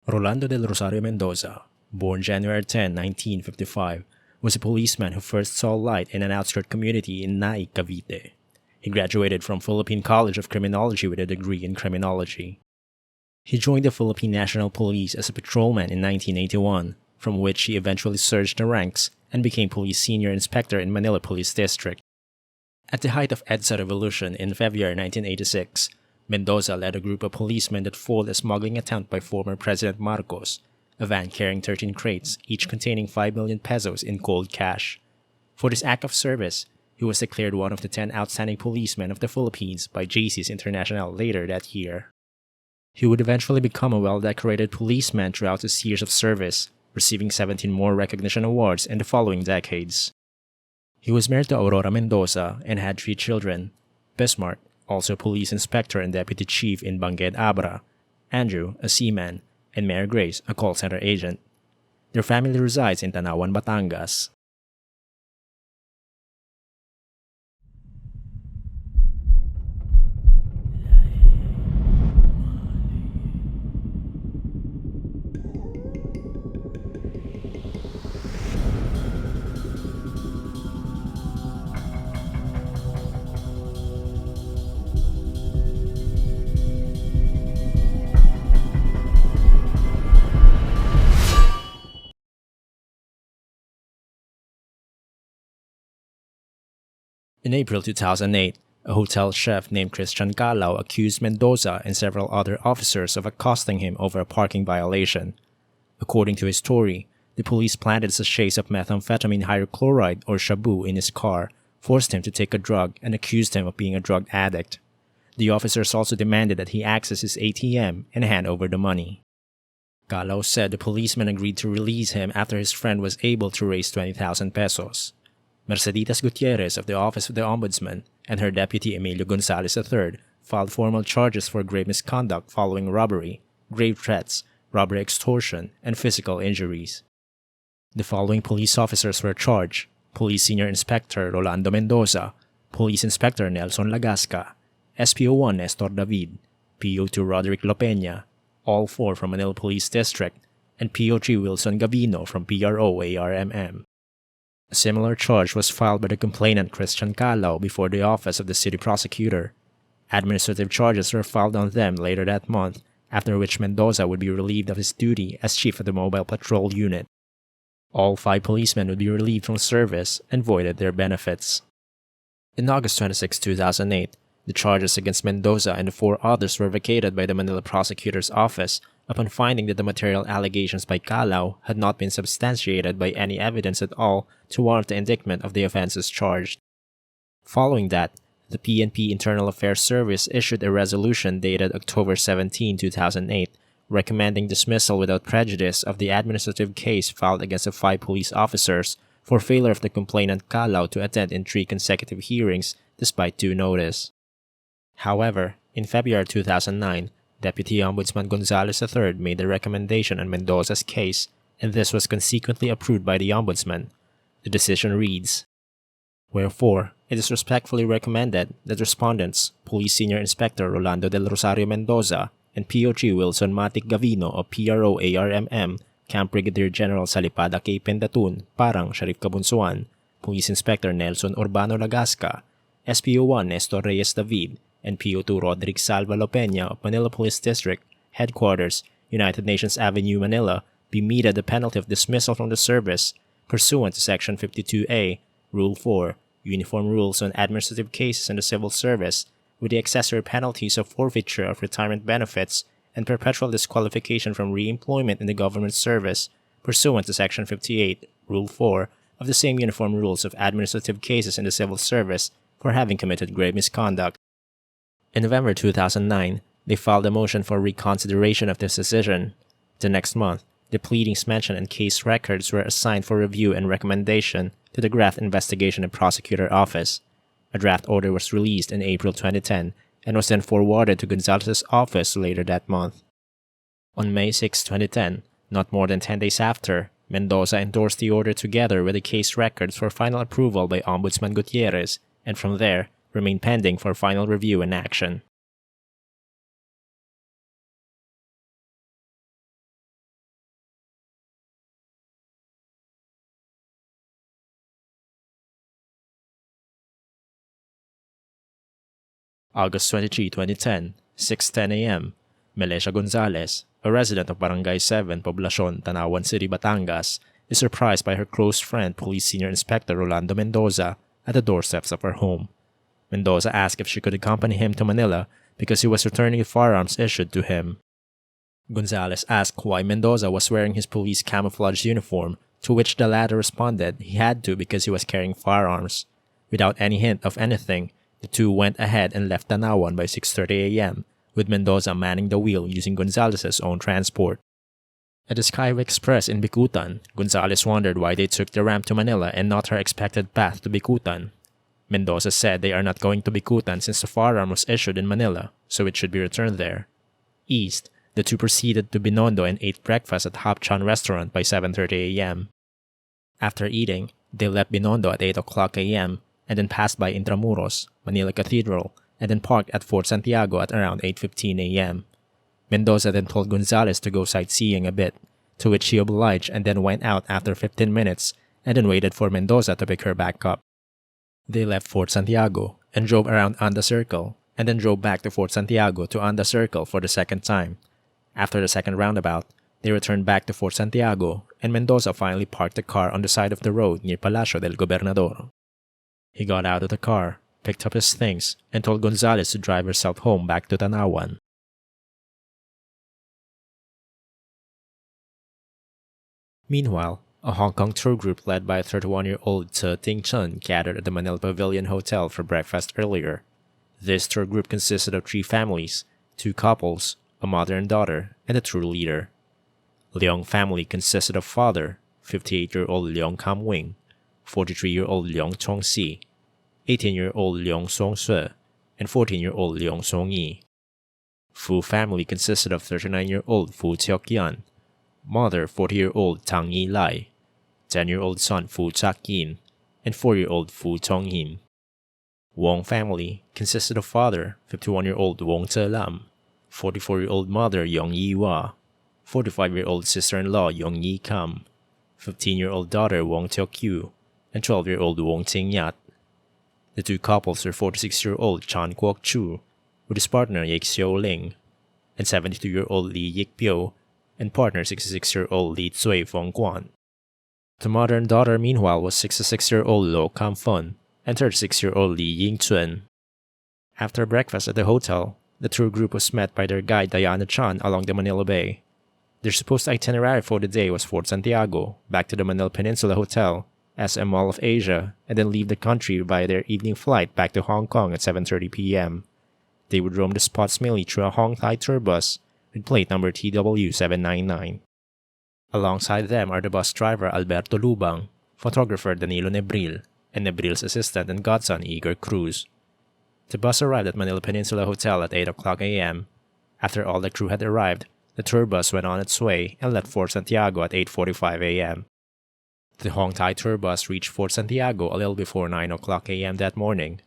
Rolando del Rosario Mendoza, born January 10, 1955, was a policeman who first saw light in an outskirt community in Naik, Cavite. He graduated from Philippine College of Criminology with a degree in criminology. He joined the Philippine National Police as a patrolman in 1981, from which he eventually surged the ranks and became police senior inspector in Manila Police District. At the height of EDSA revolution in February 1986, Mendoza led a group of policemen that foiled a smuggling attempt by former President Marcos, a van carrying 13 crates, each containing 5 million pesos in cold cash. For this act of service, he was declared one of the 10 outstanding policemen of the Philippines by JC's International later that year. He would eventually become a well-decorated policeman throughout his years of service, receiving 17 more recognition awards in the following decades. He was married to Aurora Mendoza and had 3 children: Bismarck, also police inspector and deputy chief in Bangued Abra; Andrew, a seaman; and Mary Grace, a call center agent. Their family resides in Tanawan, Batangas. In April 2008, a hotel chef named Christian Calao accused Mendoza and several other officers of accosting him over a parking violation. According to his story, the police planted sachets of methamphetamine hydrochloride or shabu in his car, forced him to take a drug, and accused him of being a drug addict. The officers also demanded that he access his ATM and hand over the money. Calao said the policeman agreed to release him after his friend was able to raise 20,000 pesos. Merceditas Gutierrez of the Office of the Ombudsman and her deputy Emilio Gonzalez III filed formal charges for grave misconduct following robbery, grave threats, robbery extortion, and physical injuries. The following police officers were charged: Police Senior Inspector Rolando Mendoza, Police Inspector Nelson Lagasca, SPO1 Nestor David, PO2 Roderick Lopeña, all 4 from Manila Police District, and PO3 Wilson Gavino from PRO ARMM. A similar charge was filed by the complainant Christian Calao before the office of the city prosecutor. Administrative charges were filed on them later that month, after which Mendoza would be relieved of his duty as chief of the mobile patrol unit. All 5 policemen would be relieved from service and voided their benefits. In August 26, 2008, the charges against Mendoza and the 4 others were vacated by the Manila prosecutor's office upon finding that the material allegations by Calao had not been substantiated by any evidence at all to warrant the indictment of the offenses charged. Following that, the PNP Internal Affairs Service issued a resolution dated October 17, 2008, recommending dismissal without prejudice of the administrative case filed against the 5 police officers for failure of the complainant Calao to attend in 3 consecutive hearings despite due notice. However, in February 2009, Deputy Ombudsman Gonzalez III made a recommendation on Mendoza's case, and this was consequently approved by the Ombudsman. The decision reads, "Wherefore, it is respectfully recommended that respondents, Police Senior Inspector Rolando del Rosario Mendoza and PO3 Wilson Matic Gavino of PRO ARMM, Camp Brigadier General Salipada K. Pendatun, Parang, Sharif Kabunsuan, Police Inspector Nelson Urbano Lagasca, SPO1 Nestor Reyes David, and PO2 Roderick Salva Lopeña of Manila Police District, Headquarters, United Nations Avenue, Manila, be meted the penalty of dismissal from the service, pursuant to Section 52A, Rule 4, Uniform Rules on Administrative Cases in the Civil Service, with the accessory penalties of forfeiture of retirement benefits and perpetual disqualification from re-employment in the government service, pursuant to Section 58, Rule 4 of the same Uniform Rules of Administrative Cases in the Civil Service for having committed grave misconduct." In November 2009, they filed a motion for reconsideration of this decision. The next month, the pleadings mentioned and case records were assigned for review and recommendation to the Graft Investigation and Prosecutor Office. A draft order was released in April 2010 and was then forwarded to Gonzalez's office later that month. On May 6, 2010, not more than 10 days after, Mendoza endorsed the order together with the case records for final approval by Ombudsman Gutierrez, and from there, remain pending for final review and action. August 23, 2010, 6:10 a.m. Melesha Gonzalez, a resident of Barangay 7, Poblacion, Tanawan City, Batangas, is surprised by her close friend, Police Senior Inspector Rolando Mendoza, at the doorsteps of her home. Mendoza asked if she could accompany him to Manila because he was returning the firearms issued to him. Gonzalez asked why Mendoza was wearing his police camouflage uniform, to which the latter responded he had to because he was carrying firearms. Without any hint of anything, the two went ahead and left Tanawan by 6:30 a.m., with Mendoza manning the wheel using Gonzalez's own transport. At the Skyway Express in Bicutan, Gonzalez wondered why they took the ramp to Manila and not her expected path to Bicutan. Mendoza said they are not going to Bicutan since the firearm was issued in Manila, so it should be returned there. East, the two proceeded to Binondo and ate breakfast at Hap Chan restaurant by 7:30 a.m. After eating, they left Binondo at 8 o'clock a.m. and then passed by Intramuros, Manila Cathedral, and then parked at Fort Santiago at around 8:15 a.m. Mendoza then told Gonzalez to go sightseeing a bit, to which she obliged and then went out after 15 minutes and then waited for Mendoza to pick her back up. They left Fort Santiago and drove around Anda Circle and then drove back to Fort Santiago to Anda Circle for the second time. After the second roundabout, they returned back to Fort Santiago and Mendoza finally parked the car on the side of the road near Palacio del Gobernador. He got out of the car, picked up his things, and told Gonzalez to drive herself home back to Tanawan. Meanwhile, a Hong Kong tour group led by 31-year-old Tse Ting Chun gathered at the Manila Pavilion Hotel for breakfast earlier. This tour group consisted of 3 families, 2 couples, a mother and daughter, and a tour leader. Leong family consisted of father, 58-year-old Leong Kam Wing, 43-year-old Leong Chong Si, 18-year-old Leong Song Sue, and 14-year-old Leong Song Yi. Fu family consisted of 39-year-old Fu Tiok Yan, mother 40-year-old Tang Yi Lai, 10-year-old son Fu Chak Yin, and 4-year-old Fu Chong Him. Wong family consisted of father 51-year-old Wong Tse Lam, 44-year-old mother Yong Yi Hua, 45-year-old sister-in-law Yong Yi Kam, 15-year-old daughter Wong Teok Kyu, and 12-year-old Wong Ting Yat. The 2 couples were 46-year-old Chan Kwok Chu, with his partner Yek Xiao Ling, and 72-year-old Li Yik Pyo, and partner 66-year-old Li Tsui Fong Guan. The mother and daughter meanwhile was 66-year-old Lo Kam Fun and 36-year-old Li Ying Chun. After breakfast at the hotel, the tour group was met by their guide Diana Chan along the Manila Bay. Their supposed itinerary for the day was Fort Santiago, back to the Manila Peninsula Hotel, SM Mall of Asia, and then leave the country via their evening flight back to Hong Kong at 7:30 p.m. They would roam the spots mainly through a Hong Thai tour bus with plate number TW799. Alongside them are the bus driver Alberto Lubang, photographer Danilo Nebril, and Nebril's assistant and godson Igor Cruz. The bus arrived at Manila Peninsula Hotel at 8 o'clock a.m. After all the crew had arrived, the tour bus went on its way and left Fort Santiago at 8:45 a.m. The Hong Thai tour bus reached Fort Santiago a little before 9 o'clock a.m. that morning.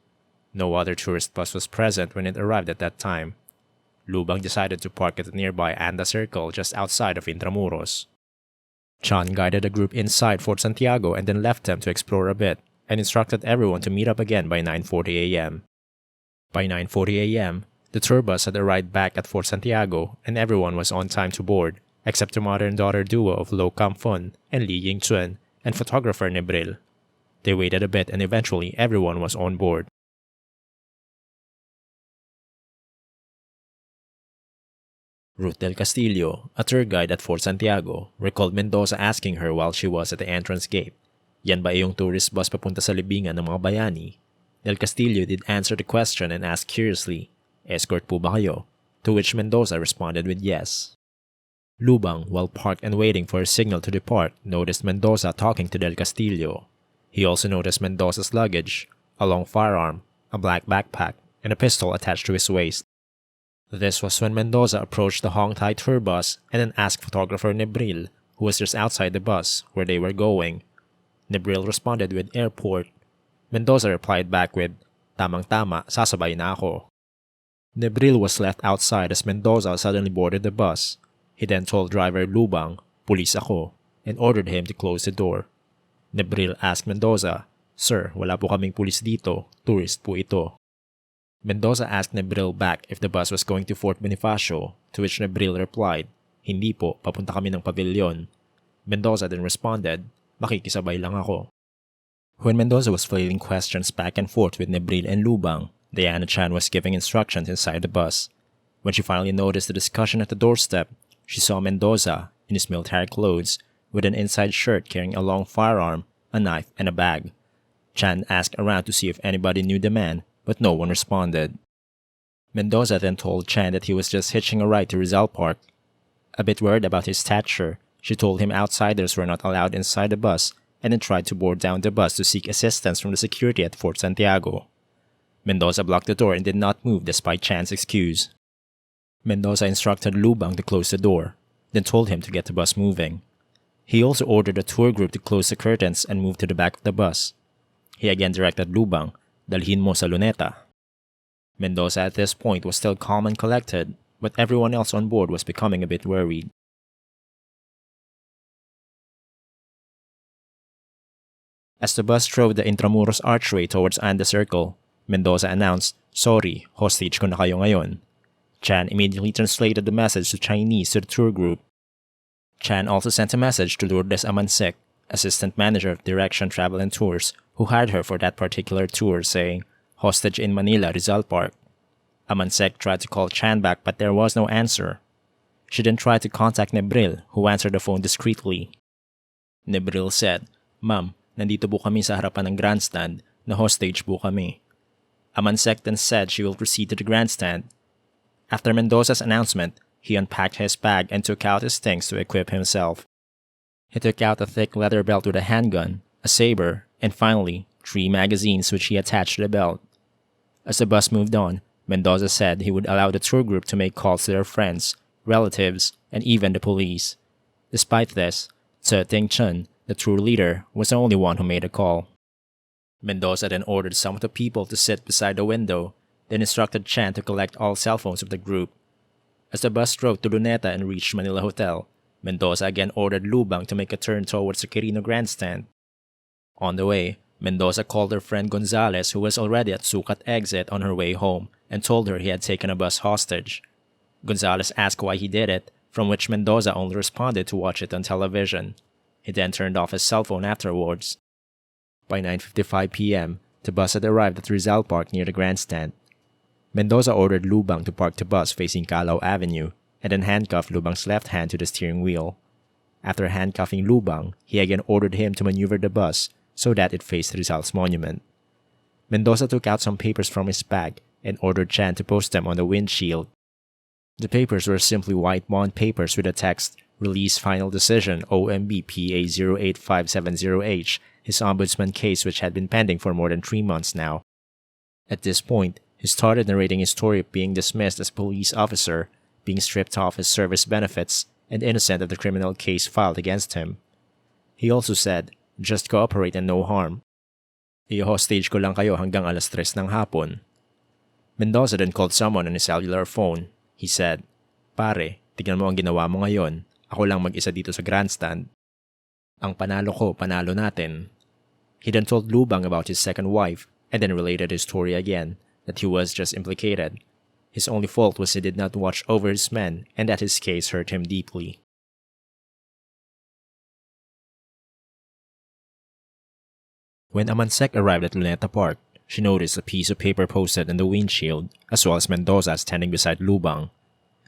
No other tourist bus was present when it arrived at that time. Lubang decided to park at the nearby Anda Circle just outside of Intramuros. Chan guided the group inside Fort Santiago and then left them to explore a bit and instructed everyone to meet up again by 9:40 a.m. By 9:40 a.m., the tour bus had arrived back at Fort Santiago and everyone was on time to board, except the mother and daughter duo of Lo Kam Fun and Li Ying Chun and photographer Nebril. They waited a bit and eventually everyone was on board. Ruth Del Castillo, a tour guide at Fort Santiago, recalled Mendoza asking her while she was at the entrance gate, "Yan ba yung tourist bus papunta sa libingan ng mga bayani?" Del Castillo did answer the question and asked curiously, "Escort po ba kayo?" To which Mendoza responded with yes. Lubang, while parked and waiting for a signal to depart, noticed Mendoza talking to Del Castillo. He also noticed Mendoza's luggage, a long firearm, a black backpack, and a pistol attached to his waist. This was when Mendoza approached the Hong Thai tour bus and then asked photographer Nebril, who was just outside the bus, where they were going. Nebril responded with airport. Mendoza replied back with, "Tamang-tama, sasabay na ako." Nebril was left outside as Mendoza suddenly boarded the bus. He then told driver Lubang, "Pulis ako," and ordered him to close the door. Nebril asked Mendoza, "Sir, wala po kaming pulis dito, tourist po ito." Mendoza asked Nebril back if the bus was going to Fort Bonifacio, to which Nebril replied, "Hindi po, papunta kami ng pavilion." Mendoza then responded, "Makikisabay lang ako." When Mendoza was flailing questions back and forth with Nebril and Lubang, Diana Chan was giving instructions inside the bus. When she finally noticed the discussion at the doorstep, she saw Mendoza, in his military clothes, with an inside shirt carrying a long firearm, a knife, and a bag. Chan asked around to see if anybody knew the man, but no one responded. Mendoza then told Chan that he was just hitching a ride to Rizal Park. A bit worried about his stature, she told him outsiders were not allowed inside the bus and then tried to board down the bus to seek assistance from the security at Fort Santiago. Mendoza blocked the door and did not move despite Chan's excuse. Mendoza instructed Lubang to close the door, then told him to get the bus moving. He also ordered a tour group to close the curtains and move to the back of the bus. He again directed Lubang, "Dalhin mo sa luneta." Mendoza at this point was still calm and collected, but everyone else on board was becoming a bit worried. As the bus drove the Intramuros archway towards Anda Circle, Mendoza announced, "Sorry, hostage ko na kayo ngayon." Chan immediately translated the message to Chinese to the tour group. Chan also sent a message to Lourdes Amansek, assistant manager of Direction Travel and Tours, who hired her for that particular tour, saying, "Hostage in Manila, Rizal Park." Amansek tried to call Chan back but there was no answer. She then tried to contact Nebril, who answered the phone discreetly. Nebril said, "Ma'am, nandito po kami sa harapan ng grandstand, na hostage po kami." Amansek then said she will proceed to the grandstand. After Mendoza's announcement, he unpacked his bag and took out his things to equip himself. He took out a thick leather belt with a handgun, a saber, and finally, 3 magazines which he attached to the belt. As the bus moved on, Mendoza said he would allow the tour group to make calls to their friends, relatives, and even the police. Despite this, Tse Ting Chun, the tour leader, was the only one who made a call. Mendoza then ordered some of the people to sit beside the window, then instructed Chan to collect all cell phones of the group. As the bus drove to Luneta and reached Manila Hotel, Mendoza again ordered Lubang to make a turn towards the Quirino Grandstand. On the way, Mendoza called her friend Gonzalez, who was already at Sucat exit on her way home, and told her he had taken a bus hostage. Gonzalez asked why he did it, from which Mendoza only responded to watch it on television. He then turned off his cell phone afterwards. By 9:55 p.m., the bus had arrived at Rizal Park near the grandstand. Mendoza ordered Lubang to park the bus facing Calao Avenue and then handcuffed Lubang's left hand to the steering wheel. After handcuffing Lubang, he again ordered him to maneuver the bus so that it faced Rizal's monument. Mendoza took out some papers from his bag and ordered Chan to post them on the windshield. The papers were simply white bond papers with the text, "Release Final Decision OMB PA 08570H, his ombudsman case which had been pending for more than 3 months now." At this point, he started narrating his story of being dismissed as a police officer, being stripped of his service benefits, and innocent of the criminal case filed against him. He also said, "Just cooperate and no harm. I-hostage ko lang kayo hanggang 3:00 ng hapon." Mendoza then called someone on his cellular phone. He said, "Pare, tignan mo ang ginawa mo ngayon. Ako lang mag-isa dito sa grandstand. Ang panalo ko, panalo natin." He then told Lubang about his second wife, and then related his story again, that he was just implicated. His only fault was he did not watch over his men, and that his case hurt him deeply. When Amansek arrived at Luneta Park, she noticed a piece of paper posted on the windshield, as well as Mendoza standing beside Lubang.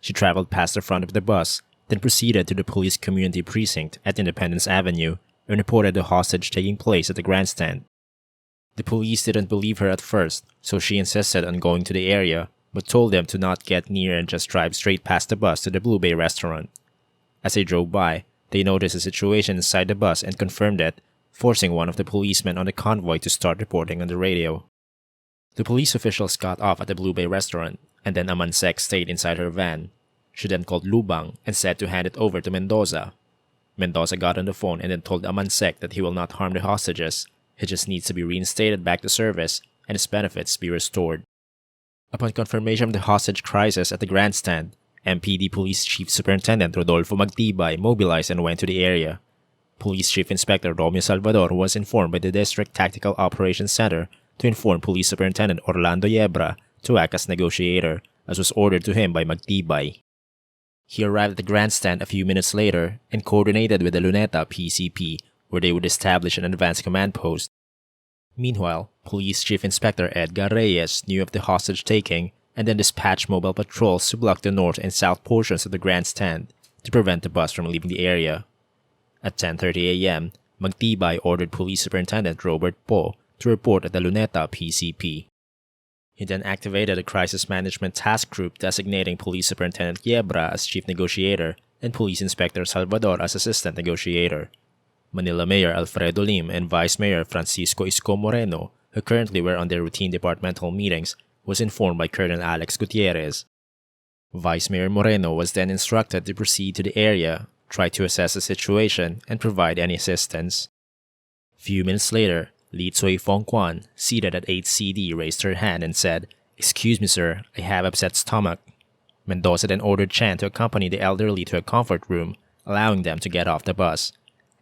She traveled past the front of the bus, then proceeded to the police community precinct at Independence Avenue and reported the hostage taking place at the grandstand. The police didn't believe her at first, so she insisted on going to the area, but told them to not get near and just drive straight past the bus to the Blue Bay restaurant. As they drove by, they noticed the situation inside the bus and confirmed it, forcing one of the policemen on the convoy to start reporting on the radio. The police officials got off at the Blue Bay restaurant, and then Amansek stayed inside her van. She then called Lubang and said to hand it over to Mendoza. Mendoza got on the phone and then told Amansek that he will not harm the hostages. He just needs to be reinstated back to service and his benefits be restored. Upon confirmation of the hostage crisis at the grandstand, MPD Police Chief Superintendent Rodolfo Magtibay mobilized and went to the area. Police Chief Inspector Romeo Salvador was informed by the District Tactical Operations Center to inform Police Superintendent Orlando Yebra to act as negotiator, as was ordered to him by Magtibay. He arrived at the grandstand a few minutes later and coordinated with the Luneta PCP, where they would establish an advanced command post. Meanwhile, Police Chief Inspector Edgar Reyes knew of the hostage-taking and then dispatched mobile patrols to block the north and south portions of the grandstand to prevent the bus from leaving the area. At 10:30 a.m., Magtibay ordered Police Superintendent Robert Poe to report at the Luneta PCP. He then activated a crisis management task group designating Police Superintendent Yebra as chief negotiator and Police Inspector Salvador as assistant negotiator. Manila Mayor Alfredo Lim and Vice Mayor Francisco Isko Moreno, who currently were on their routine departmental meetings, was informed by Colonel Alex Gutierrez. Vice Mayor Moreno was then instructed to proceed to the area, try to assess the situation, and provide any assistance. Few minutes later, Li Tsui Fong Kwan, seated at 8CD, raised her hand and said, "Excuse me, sir, I have upset stomach." Mendoza then ordered Chan to accompany the elderly to a comfort room, allowing them to get off the bus.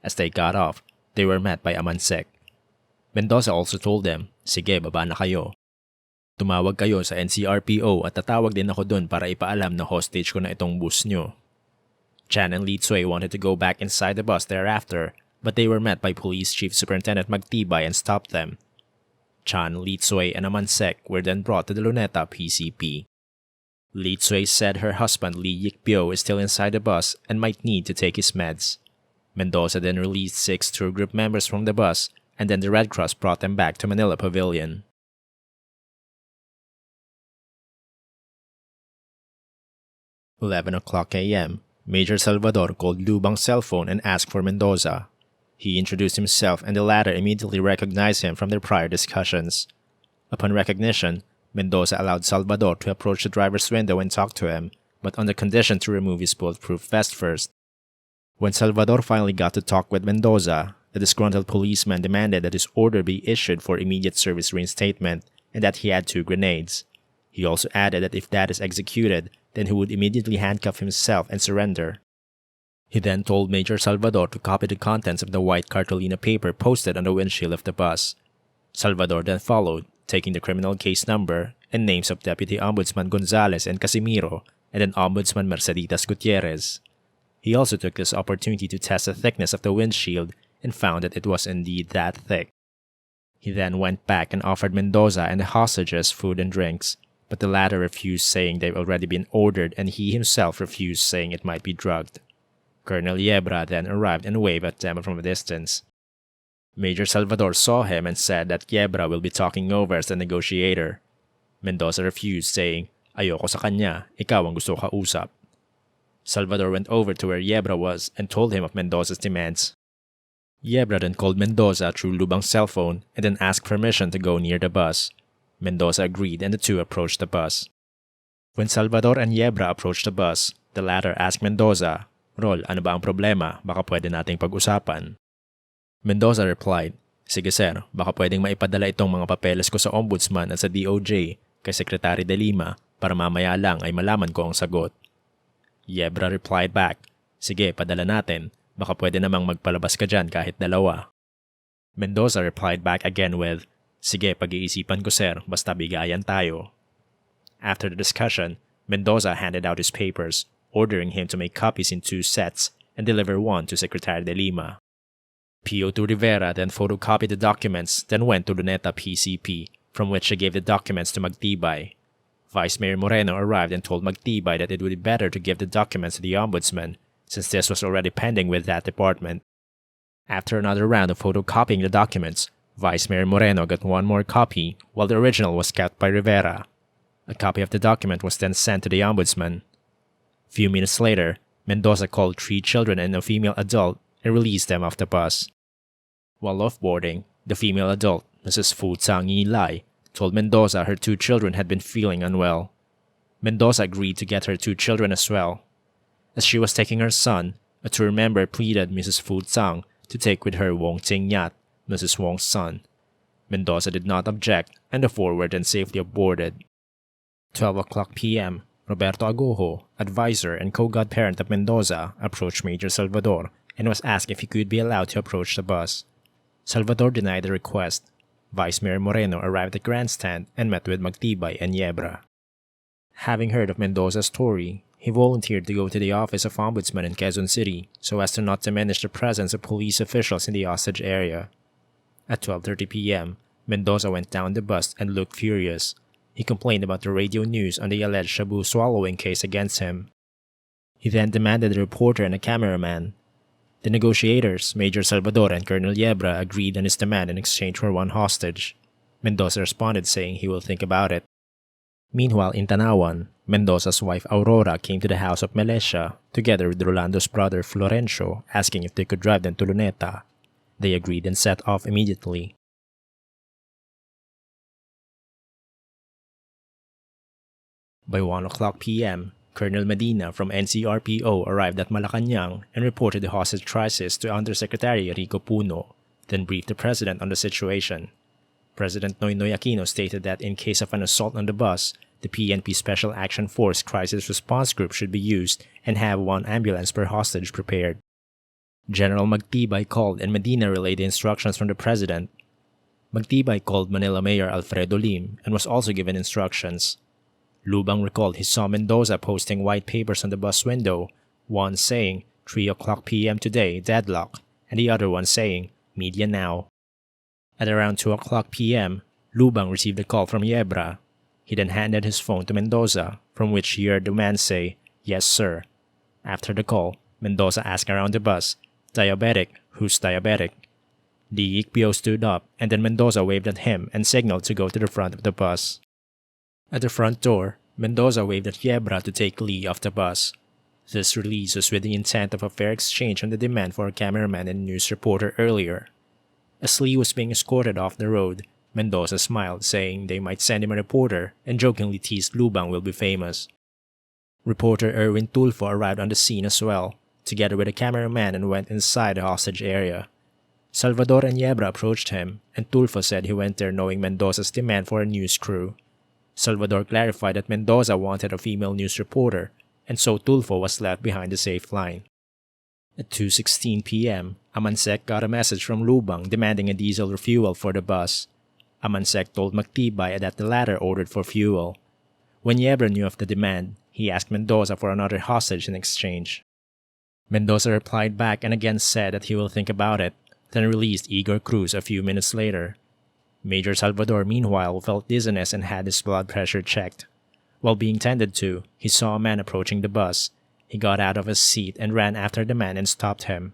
As they got off, they were met by Amansek. Mendoza also told them, "Sige, baba na kayo. Tumawag kayo sa NCRPO at tatawag din ako dun para ipaalam na hostage ko na itong bus nyo." Chan and Li Tsui wanted to go back inside the bus thereafter, but they were met by Police Chief Superintendent Magtibay and stopped them. Chan, Li Tsui, and Amansek were then brought to the Luneta PCP. Li Tsui said her husband Li Yikpyo is still inside the bus and might need to take his meds. Mendoza then released 6 tour group members from the bus, and then the Red Cross brought them back to Manila Pavilion. 11:00 a.m., Major Salvador called Lubang's cell phone and asked for Mendoza. He introduced himself and the latter immediately recognized him from their prior discussions. Upon recognition, Mendoza allowed Salvador to approach the driver's window and talk to him, but on the condition to remove his bulletproof vest first. When Salvador finally got to talk with Mendoza, the disgruntled policeman demanded that his order be issued for immediate service reinstatement and that he had 2 grenades. He also added that if that is executed, then he would immediately handcuff himself and surrender. He then told Major Salvador to copy the contents of the white cartolina paper posted on the windshield of the bus. Salvador then followed, taking the criminal case number and names of Deputy Ombudsman Gonzales and Casimiro and then Ombudsman Merceditas Gutierrez. He also took this opportunity to test the thickness of the windshield and found that it was indeed that thick. He then went back and offered Mendoza and the hostages food and drinks, but the latter refused, saying they've already been ordered, and he himself refused, saying it might be drugged. Colonel Yebra then arrived and waved at them from a distance. Major Salvador saw him and said that Yebra will be talking over as the negotiator. Mendoza refused, saying, "Ayoko sa kanya, ikaw ang gusto kausap." Salvador went over to where Yebra was and told him of Mendoza's demands. Yebra then called Mendoza through Lubang's cell phone and then asked permission to go near the bus. Mendoza agreed and the two approached the bus. When Salvador and Yebra approached the bus, the latter asked Mendoza, "Rol, ano ba ang problema? Baka pwede nating pag-usapan." Mendoza replied, "Sige sir, baka pwedeng maipadala itong mga papeles ko sa Ombudsman at sa DOJ kay Secretary de Lima para mamaya lang ay malaman ko ang sagot." Yebra replied back, "Sige, padala natin. Baka pwede namang magpalabas ka dyan kahit 2." Mendoza replied back again with, "Sige, pag-iisipan ko sir, basta bigayan tayo." After the discussion, Mendoza handed out his papers, ordering him to make copies in 2 sets and deliver one to Secretary de Lima. PO2 Rivera then photocopied the documents, then went to Luneta PCP, from which she gave the documents to Magtibay. Vice Mayor Moreno arrived and told Magtibay that it would be better to give the documents to the Ombudsman, since this was already pending with that department. After another round of photocopying the documents, Vice Mayor Moreno got one more copy, while the original was kept by Rivera. A copy of the document was then sent to the Ombudsman. Few minutes later, Mendoza called 3 children and a female adult and released them off the bus. While offboarding, the female adult, Mrs. Fu Tsang Yi Lai, told Mendoza her 2 children had been feeling unwell. Mendoza agreed to get her 2 children as well. As she was taking her son, a tour member pleaded Mrs. Fu Tsang to take with her Wong Ting Yat, Mrs. Wong's son. Mendoza did not object, and the 4 were then safely aborted. 12:00 p.m., Roberto Agojo, advisor and co-godparent of Mendoza, approached Major Salvador and was asked if he could be allowed to approach the bus. Salvador denied the request. Vice Mayor Moreno arrived at Grandstand and met with Magtibay and Yebra. Having heard of Mendoza's story, he volunteered to go to the office of Ombudsman in Quezon City so as to not diminish the presence of police officials in the hostage area. At 12:30 p.m., Mendoza went down the bus and looked furious. He complained about the radio news on the alleged shabu swallowing case against him. He then demanded a reporter and a cameraman. The negotiators, Major Salvador and Colonel Yebra, agreed on his demand in exchange for one hostage. Mendoza responded saying he will think about it. Meanwhile, in Tanawan, Mendoza's wife Aurora came to the house of Melesha, together with Rolando's brother Florencio, asking if they could drive them to Luneta. They agreed and set off immediately. By 1:00 p.m., Colonel Medina from NCRPO arrived at Malacanang and reported the hostage crisis to Undersecretary Rico Puno, then briefed the president on the situation. President Noynoy Aquino stated that in case of an assault on the bus, the PNP Special Action Force Crisis Response Group should be used and have one ambulance per hostage prepared. General Magtibay called and Medina relayed the instructions from the president. Magtibay called Manila Mayor Alfredo Lim and was also given instructions. Lubang recalled he saw Mendoza posting white papers on the bus window, one saying 3:00 p.m. today, deadlock, and the other one saying media now. At around 2:00 p.m., Lubang received a call from Yebra. He then handed his phone to Mendoza, from which he heard the man say, "Yes, sir." After the call, Mendoza asked around the bus, "Diabetic, who's diabetic?" The EKPO stood up, and then Mendoza waved at him and signaled to go to the front of the bus. At the front door, Mendoza waved at Yebra to take Lee off the bus. This release was with the intent of a fair exchange on the demand for a cameraman and news reporter earlier. As Lee was being escorted off the road, Mendoza smiled, saying they might send him a reporter, and jokingly teased Lubang will be famous. Reporter Erwin Tulfo arrived on the scene as well, together with a cameraman, and went inside the hostage area. Salvador and Yebra approached him, and Tulfo said he went there knowing Mendoza's demand for a news crew. Salvador clarified that Mendoza wanted a female news reporter, and so Tulfo was left behind the safe line. At 2:16 p.m., Amansek got a message from Lubang demanding a diesel refuel for the bus. Amansek told Magtibay that the latter ordered for fuel. When Yebra knew of the demand, he asked Mendoza for another hostage in exchange. Mendoza replied back and again said that he will think about it, then released Igor Cruz a few minutes later. Major Salvador, meanwhile, felt dizziness and had his blood pressure checked. While being tended to, he saw a man approaching the bus. He got out of his seat and ran after the man and stopped him.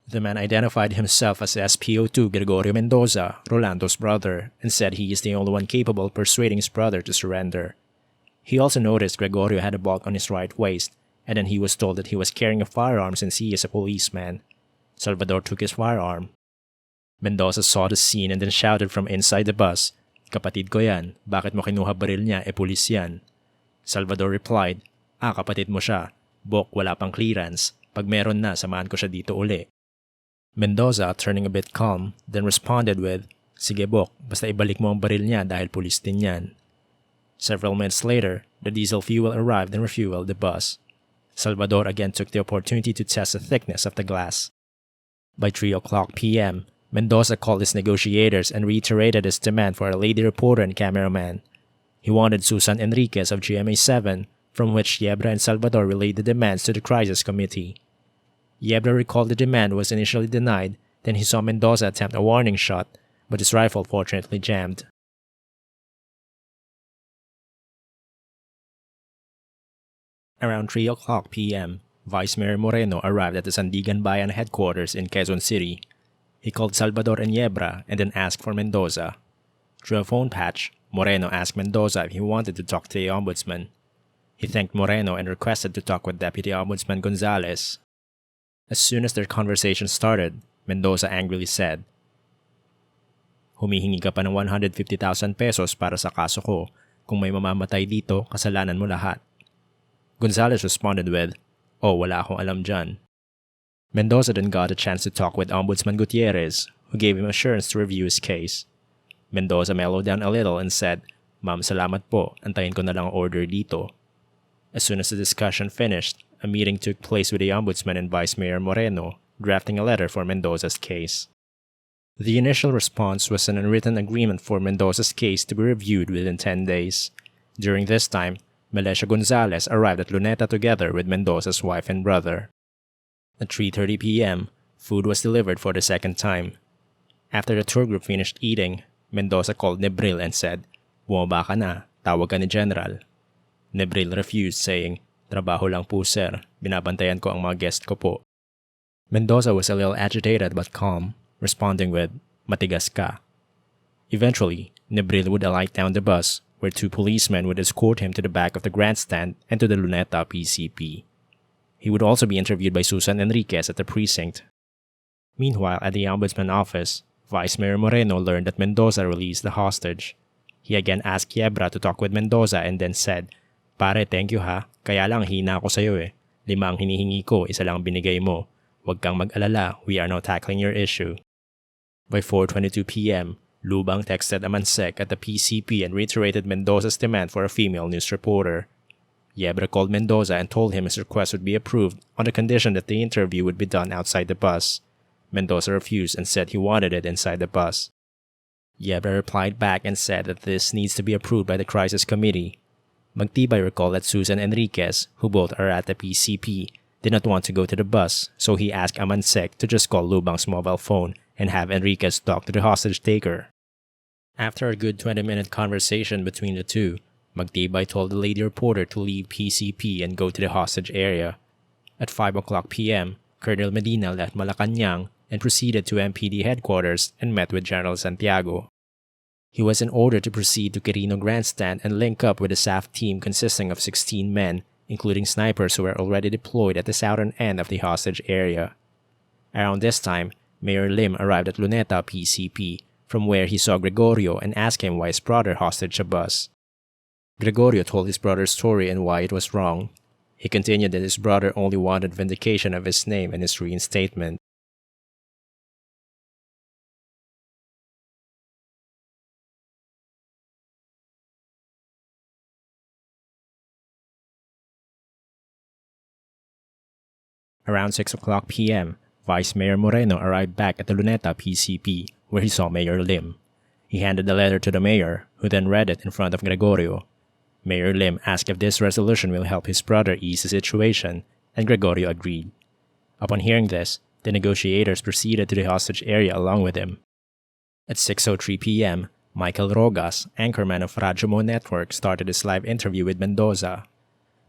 The man identified himself as SPO2 Gregorio Mendoza, Rolando's brother, and said he is the only one capable of persuading his brother to surrender. He also noticed Gregorio had a bulk on his right waist, and then he was told that he was carrying a firearm since he is a policeman. Salvador took his firearm. Mendoza saw the scene and then shouted from inside the bus, "Kapatid ko yan, bakit mo kinuha baril niya, pulis yan?" Salvador replied, "Kapatid mo siya, Bok, wala pang clearance, pag meron na, samahan ko siya dito uli." Mendoza, turning a bit calm, then responded with, "Sige Bok, basta ibalik mo ang baril niya dahil pulis din yan." Several minutes later, the diesel fuel arrived and refueled the bus. Salvador again took the opportunity to test the thickness of the glass. By 3:00 p.m., Mendoza called his negotiators and reiterated his demand for a lady reporter and cameraman. He wanted Susan Enriquez of GMA7, from which Yebra and Salvador relayed the demands to the crisis committee. Yebra recalled the demand was initially denied, then he saw Mendoza attempt a warning shot, but his rifle fortunately jammed. Around 3:00 p.m., Vice Mayor Moreno arrived at the Sandigan Bayan headquarters in Quezon City. He called Salvador and Yebra and then asked for Mendoza. Through a phone patch, Moreno asked Mendoza if he wanted to talk to the ombudsman. He thanked Moreno and requested to talk with Deputy Ombudsman Gonzales. As soon as their conversation started, Mendoza angrily said, "Humihingi ka pa ng 150,000 pesos para sa kaso ko. Kung may mamamatay dito, kasalanan mo lahat." Gonzales responded with, "Oh, wala akong alam dyan." Mendoza then got a chance to talk with Ombudsman Gutierrez, who gave him assurance to review his case. Mendoza mellowed down a little and said, "Ma'am, salamat po. Antayin ko na lang ang order dito." As soon as the discussion finished, a meeting took place with the Ombudsman and Vice Mayor Moreno, drafting a letter for Mendoza's case. The initial response was an unwritten agreement for Mendoza's case to be reviewed within 10 days. During this time, Melesio Gonzalez arrived at Luneta together with Mendoza's wife and brother. At 3:30 p.m., food was delivered for the second time. After the tour group finished eating, Mendoza called Nebril and said, "Bumaba ka na, tawag ka ni General." Nebril refused, saying, "Trabaho lang po sir, binabantayan ko ang mga guest ko po." Mendoza was a little agitated but calm, responding with, "Matigas ka." Eventually, Nebril would alight down the bus, where two policemen would escort him to the back of the grandstand and to the Luneta PCP. He would also be interviewed by Susan Enriquez at the precinct. Meanwhile, at the Ombudsman office, Vice Mayor Moreno learned that Mendoza released the hostage. He again asked Yebra to talk with Mendoza and then said, "Pare, thank you ha. Kaya lang hina ako sa'yo eh. 5 ang hinihingi ko, 1 lang binigay mo. Huwag kang mag-alala, we are now tackling your issue." By 4:22 p.m., Lubang texted Amansek at the PCP and reiterated Mendoza's demand for a female news reporter. Yebra called Mendoza and told him his request would be approved on the condition that the interview would be done outside the bus. Mendoza refused and said he wanted it inside the bus. Yebra replied back and said that this needs to be approved by the crisis committee. Magtibay recalled that Susan Enriquez, who both are at the PCP, did not want to go to the bus, so he asked Amansek to just call Lubang's mobile phone and have Enriquez talk to the hostage taker. After a good 20-minute conversation between the two, Magtibay told the lady reporter to leave PCP and go to the hostage area. At 5 o'clock p.m., Colonel Medina left Malacanang and proceeded to MPD headquarters and met with General Santiago. He was in order to proceed to Quirino Grandstand and link up with a SAF team consisting of 16 men, including snipers who were already deployed at the southern end of the hostage area. Around this time, Mayor Lim arrived at Luneta PCP, from where he saw Gregorio and asked him why his brother hostage a bus. Gregorio told his brother's story and why it was wrong. He continued that his brother only wanted vindication of his name and his reinstatement. Around 6 o'clock p.m., Vice Mayor Moreno arrived back at the Luneta PCP, where he saw Mayor Lim. He handed the letter to the mayor, who then read it in front of Gregorio. Mayor Lim asked if this resolution will help his brother ease the situation, and Gregorio agreed. Upon hearing this, the negotiators proceeded to the hostage area along with him. At 6:03 p.m., Michael Rogas, anchorman of Radyo Mo Network, started his live interview with Mendoza.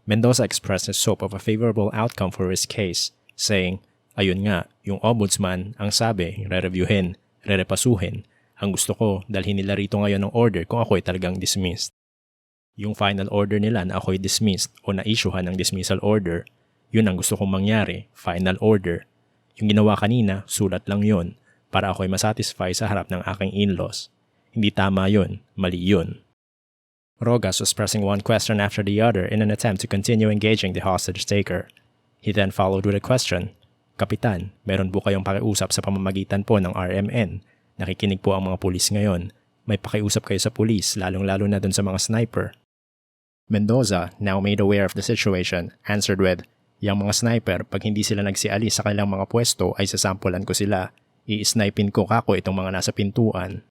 Mendoza expressed his hope of a favorable outcome for his case, saying, "Ayun nga, yung ombudsman, ang sabi, re-reviewin, re-repasuhin. Ang gusto ko, dalhin nila rito ngayon ng order kung ako'y talagang dismissed. Yung final order nila na ako'y dismissed o na-issuehan ng dismissal order, yun ang gusto kong mangyari, final order. Yung ginawa kanina, sulat lang yun, para ako'y masatisfy sa harap ng aking in-laws. Hindi tama yun, mali yun." Rogas was pressing one question after the other in an attempt to continue engaging the hostage taker. He then followed with a question, "Kapitan, meron po kayong pakiusap sa pamamagitan po ng RMN? Nakikinig po ang mga pulis ngayon. May pakiusap kayo sa pulis, lalong-lalo na dun sa mga sniper." Mendoza, now made aware of the situation, answered with, "Yang mga sniper, pag hindi sila nagsialis sa kanilang mga pwesto ay sasampulan ko sila. I-snipin ko kako itong mga nasa pintuan."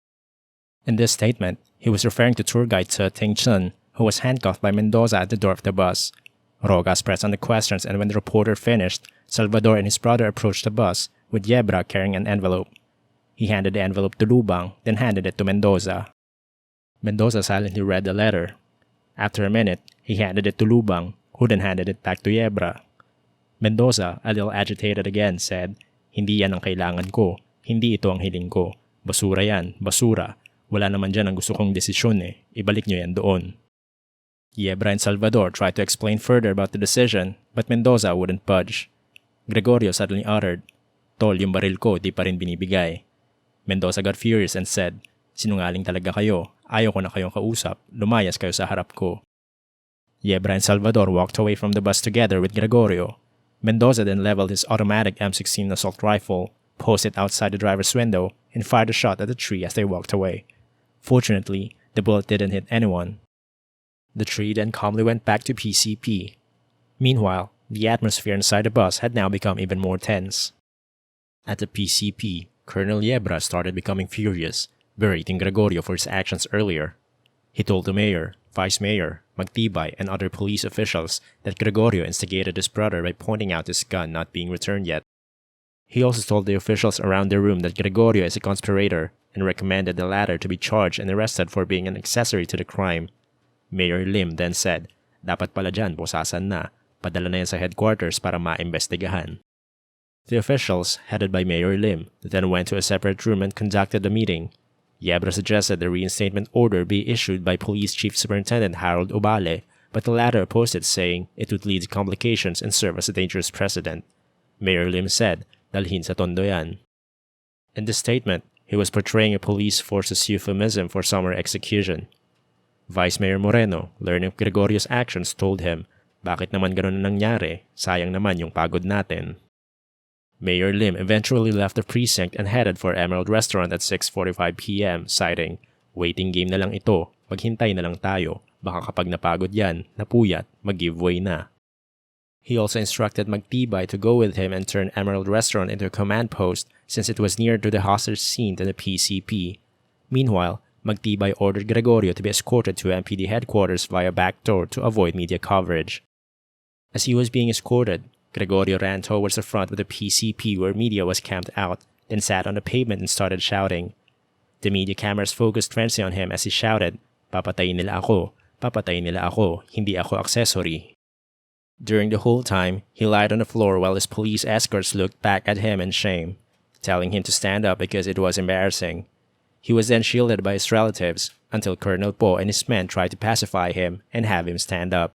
In this statement, he was referring to tour guide Tse Ting Chun, who was handcuffed by Mendoza at the door of the bus. Rogas pressed on the questions, and when the reporter finished, Salvador and his brother approached the bus, with Yebra carrying an envelope. He handed the envelope to Lubang, then handed it to Mendoza. Mendoza silently read the letter. After a minute, he handed it to Lubang, who then handed it back to Yebra. Mendoza, a little agitated again, said, "Hindi yan ang kailangan ko. Hindi ito ang hiling ko. Basura yan, basura. Wala naman dyan ang gusto kong desisyon eh. Ibalik nyo yan doon." Yebra and Salvador tried to explain further about the decision, but Mendoza wouldn't budge. Gregorio suddenly uttered, "Tol, yung baril ko di pa rin binibigay." Mendoza got furious and said, "Sinungaling talaga kayo. Ayaw ko na kayong kausap. Lumayas kayo sa harap ko." Yebra and Salvador walked away from the bus together with Gregorio. Mendoza then leveled his automatic M16 assault rifle, posed it outside the driver's window, and fired a shot at the tree as they walked away. Fortunately, the bullet didn't hit anyone. The tree then calmly went back to PCP. Meanwhile, the atmosphere inside the bus had now become even more tense. At the PCP, Colonel Yebra started becoming furious, berating Gregorio for his actions earlier. He told the mayor, vice mayor, Magtibay, and other police officials that Gregorio instigated his brother by pointing out his gun not being returned yet. He also told the officials around the room that Gregorio is a conspirator and recommended the latter to be charged and arrested for being an accessory to the crime. Mayor Lim then said, "Dapat pala dyan, pusasan na. Padala na yan sa headquarters para maimbestigahan." The officials, headed by Mayor Lim, then went to a separate room and conducted the meeting. Yebra suggested the reinstatement order be issued by Police Chief Superintendent Harold Obale, but the latter opposed it, saying it would lead to complications and serve as a dangerous precedent. Mayor Lim said, "Dalhin sa tondo yan." In this statement, he was portraying a police force's euphemism for summer execution. Vice Mayor Moreno, learning of Gregorio's actions, told him, "Bakit naman ganun ang nangyari? Sayang naman yung pagod natin." Mayor Lim eventually left the precinct and headed for Emerald Restaurant at 6:45 p.m., citing, "Waiting game na lang ito, maghintay na lang tayo, baka kapag napagod yan, napuyat, mag-giveaway na." He also instructed Magtibay to go with him and turn Emerald Restaurant into a command post since it was nearer to the hostage scene than the PCP. Meanwhile, Magtibay ordered Gregorio to be escorted to MPD headquarters via back door to avoid media coverage. As he was being escorted, Gregorio ran towards the front of the PCP where media was camped out, then sat on the pavement and started shouting. The media cameras focused frenzy on him as he shouted, "Papatayin nila ako, papatayin nila ako, hindi ako accessory." During the whole time, he lied on the floor while his police escorts looked back at him in shame, telling him to stand up because it was embarrassing. He was then shielded by his relatives until Colonel Po and his men tried to pacify him and have him stand up.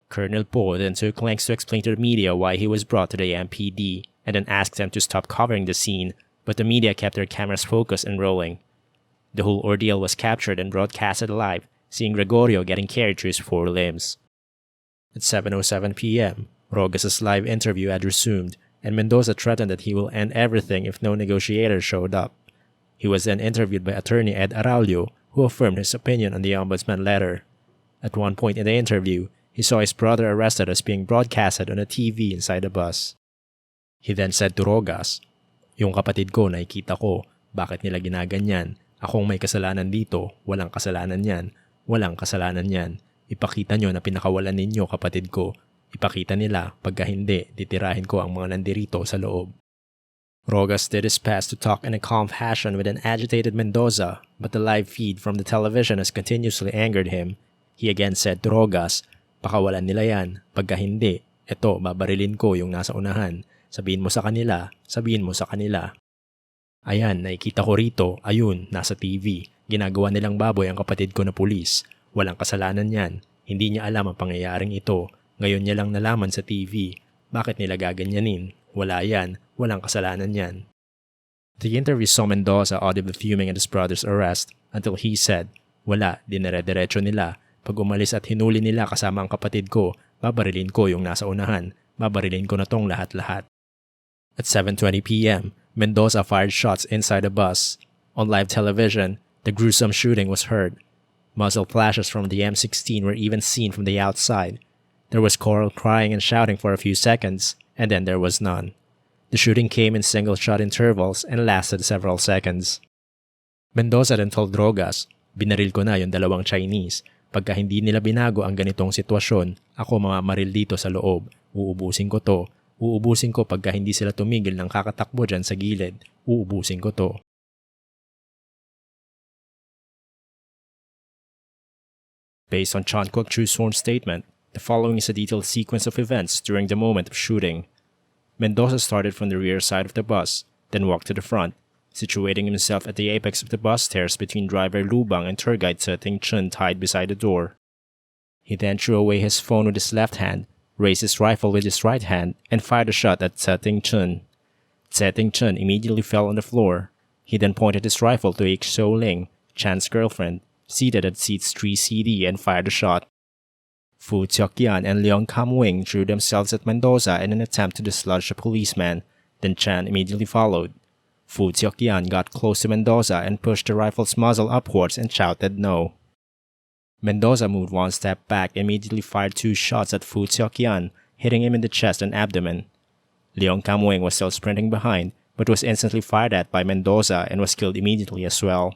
Colonel Po then took lengths to explain to the media why he was brought to the MPD and then asked them to stop covering the scene, but the media kept their cameras focused and rolling. The whole ordeal was captured and broadcasted live, seeing Gregorio getting carried through his four limbs. At 7:07 p.m., Rogas' live interview had resumed, and Mendoza threatened that he will end everything if no negotiator showed up. He was then interviewed by attorney Ed Araulio, who affirmed his opinion on the ombudsman letter. At one point in the interview, he saw his brother arrested as being broadcasted on a TV inside the bus. He then said to Rogas, "Yung kapatid ko nakikita ko, bakit nila ginaganyan? Akong may kasalanan dito, walang kasalanan yan, walang kasalanan yan. Ipakita nyo na pinakawalan ninyo kapatid ko. Ipakita nila, pagka hindi, titirahin ko ang mga nandirito sa loob." Rogas did his best to talk in a calm fashion with an agitated Mendoza, but the live feed from the television has continuously angered him. He again said to Rogas, "Pakawalan nila yan, pagka hindi, eto babarilin ko yung nasa unahan. Sabihin mo sa kanila, sabihin mo sa kanila." "Ayan, nakikita ko rito, ayun, nasa TV. Ginagawa nilang baboy ang kapatid ko na pulis. Walang kasalanan yan. Hindi niya alam ang pangyayaring ito. Ngayon niya lang nalaman sa TV. Bakit nila gaganyanin? Wala yan. Walang kasalanan yan." The interview saw Mendoza audibly fuming at his brother's arrest until he said, "Wala, dinere-derecho nila. Pag umalis at hinuli nila kasama ang kapatid ko, babarilin ko yung nasa unahan. Babarilin ko na tong lahat-lahat." At 7:20 p.m., Mendoza fired shots inside the bus. On live television, the gruesome shooting was heard. Muzzle flashes from the M16 were even seen from the outside. There was choral crying and shouting for a few seconds, and then there was none. The shooting came in single-shot intervals and lasted several seconds. Mendoza then told Rogas, "Binaril ko na yung dalawang Chinese. Pagka hindi nila binago ang ganitong sitwasyon, ako mamamaril dito sa loob. Uubusin ko to. Uubusin ko pagka hindi sila tumigil ng kakatakbo dyan sa gilid. Uubusin ko to." Based on Chan Kwok-chu's sworn statement, the following is a detailed sequence of events during the moment of shooting. Mendoza started from the rear side of the bus, then walked to the front, situating himself at the apex of the bus stairs between driver Lubang and tour guide Tse Ting Chun tied beside the door. He then threw away his phone with his left hand, raised his rifle with his right hand, and fired a shot at Tse Ting Chun. Tse Ting Chun immediately fell on the floor. He then pointed his rifle to Ik So Ling, Chan's girlfriend, seated at seats 3CD, and fired a shot. Fu Tseokyan and Leong Kam-wing threw themselves at Mendoza in an attempt to dislodge the policeman, then Chan immediately followed. Fu Tseokyan got close to Mendoza and pushed the rifle's muzzle upwards and shouted no. Mendoza moved one step back and immediately fired two shots at Fu Tseokyan, hitting him in the chest and abdomen. Leong Kam-wing was still sprinting behind, but was instantly fired at by Mendoza and was killed immediately as well.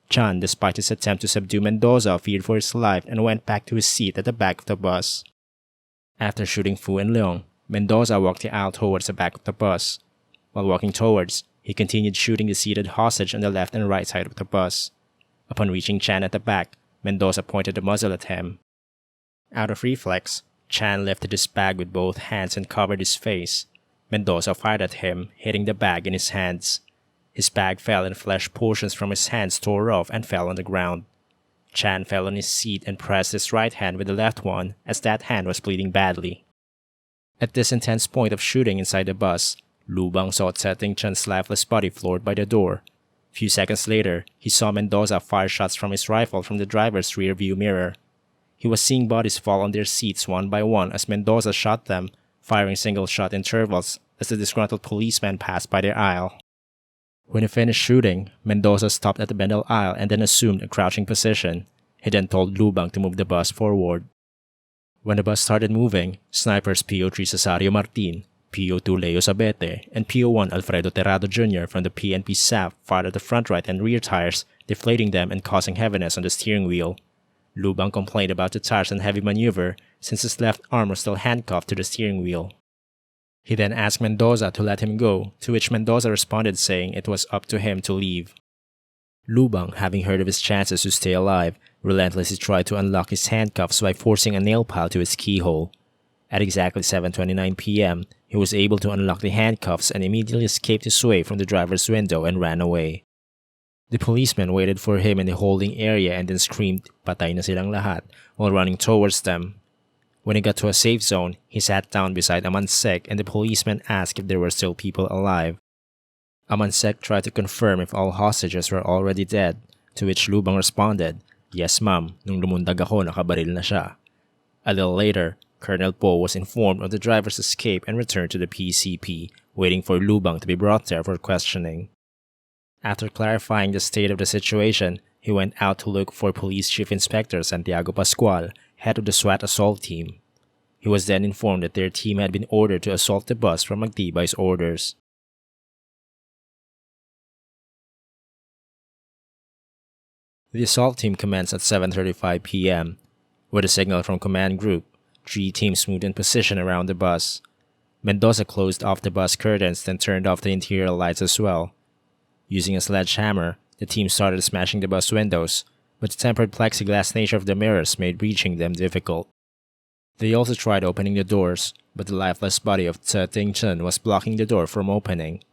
Chan, despite his attempt to subdue Mendoza, feared for his life and went back to his seat at the back of the bus. After shooting Fu and Leong, Mendoza walked the aisle towards the back of the bus. While walking towards, he continued shooting the seated hostage on the left and right side of the bus. Upon reaching Chan at the back, Mendoza pointed the muzzle at him. Out of reflex, Chan lifted his bag with both hands and covered his face. Mendoza fired at him, hitting the bag in his hands. His bag fell and flesh portions from his hands tore off and fell on the ground. Chan fell on his seat and pressed his right hand with the left one as that hand was bleeding badly. At this intense point of shooting inside the bus, Lubang saw Tse Ting Chan's lifeless body floored by the door. Few seconds later, he saw Mendoza fire shots from his rifle from the driver's rear view mirror. He was seeing bodies fall on their seats one by one as Mendoza shot them, firing single-shot intervals as the disgruntled policeman passed by their aisle. When he finished shooting, Mendoza stopped at the middle aisle and then assumed a crouching position. He then told Lubang to move the bus forward. When the bus started moving, snipers PO3 Cesario Martin, PO2 Leo Sabete, and PO1 Alfredo Terrado Jr. from the PNP SAF fired at the front right and rear tires, deflating them and causing heaviness on the steering wheel. Lubang complained about the tires and heavy maneuver since his left arm was still handcuffed to the steering wheel. He then asked Mendoza to let him go, to which Mendoza responded saying it was up to him to leave. Lubang, having heard of his chances to stay alive, relentlessly tried to unlock his handcuffs by forcing a nail pile to his keyhole. At exactly 7:29 p.m., he was able to unlock the handcuffs and immediately escaped his way from the driver's window and ran away. The policeman waited for him in the holding area and then screamed, "Patay na silang lahat," while running towards them. When he got to a safe zone, he sat down beside Amansek and the policeman asked if there were still people alive. Amansek tried to confirm if all hostages were already dead, to which Lubang responded, "Yes ma'am, nung lumundag ako nakabaril na siya." A little later, Colonel Po was informed of the driver's escape and returned to the PCP, waiting for Lubang to be brought there for questioning. After clarifying the state of the situation, he went out to look for Police Chief Inspector Santiago Pascual, head of the SWAT assault team. He was then informed that their team had been ordered to assault the bus from Magtibay's orders. The assault team commenced at 7:35 p.m. With a signal from command group, 3 teams moved in position around the bus. Mendoza closed off the bus curtains then turned off the interior lights as well. Using a sledgehammer, the team started smashing the bus windows, but the tempered plexiglass nature of the mirrors made reaching them difficult. They also tried opening the doors, but the lifeless body of Tse Ting Chen was blocking the door from opening.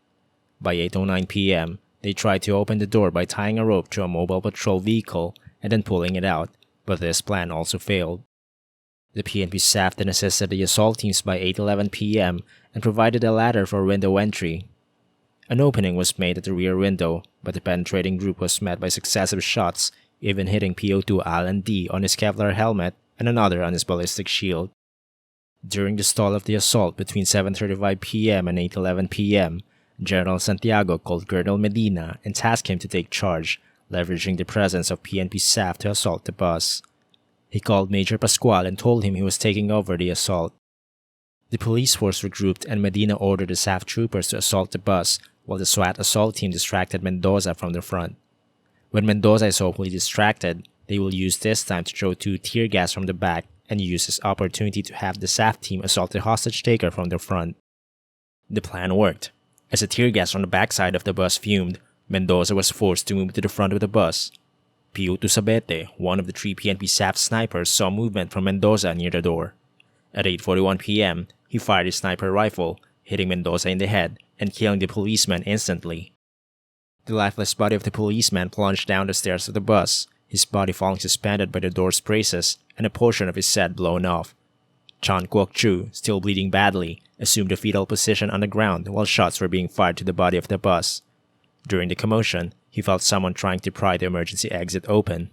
By 8:09 p.m., they tried to open the door by tying a rope to a mobile patrol vehicle and then pulling it out, but this plan also failed. The PNP staff then assisted the assault teams by 8:11 p.m. and provided a ladder for window entry. An opening was made at the rear window, but the penetrating group was met by successive shots, even hitting PO2 Alan D on his Kevlar helmet and another on his ballistic shield. During the stall of the assault between 7:35 p.m. and 8:11 p.m., General Santiago called Colonel Medina and tasked him to take charge, leveraging the presence of PNP staff to assault the bus. He called Major Pascual and told him he was taking over the assault. The police force regrouped and Medina ordered the SAF troopers to assault the bus, while the SWAT assault team distracted Mendoza from the front. When Mendoza is hopefully distracted, they will use this time to throw 2 tear gas from the back and use this opportunity to have the SAF team assault the hostage taker from the front. The plan worked. As the tear gas from the backside of the bus fumed, Mendoza was forced to move to the front of the bus. PO2 Sabete, one of the 3 PNP SAF snipers, saw movement from Mendoza near the door. At 8:41 p.m., he fired his sniper rifle, hitting Mendoza in the head and killing the policeman instantly. The lifeless body of the policeman plunged down the stairs of the bus, his body falling suspended by the door's braces and a portion of his head blown off. Chan Kwok-chu, still bleeding badly, assumed a fetal position on the ground while shots were being fired to the body of the bus. During the commotion, he felt someone trying to pry the emergency exit open.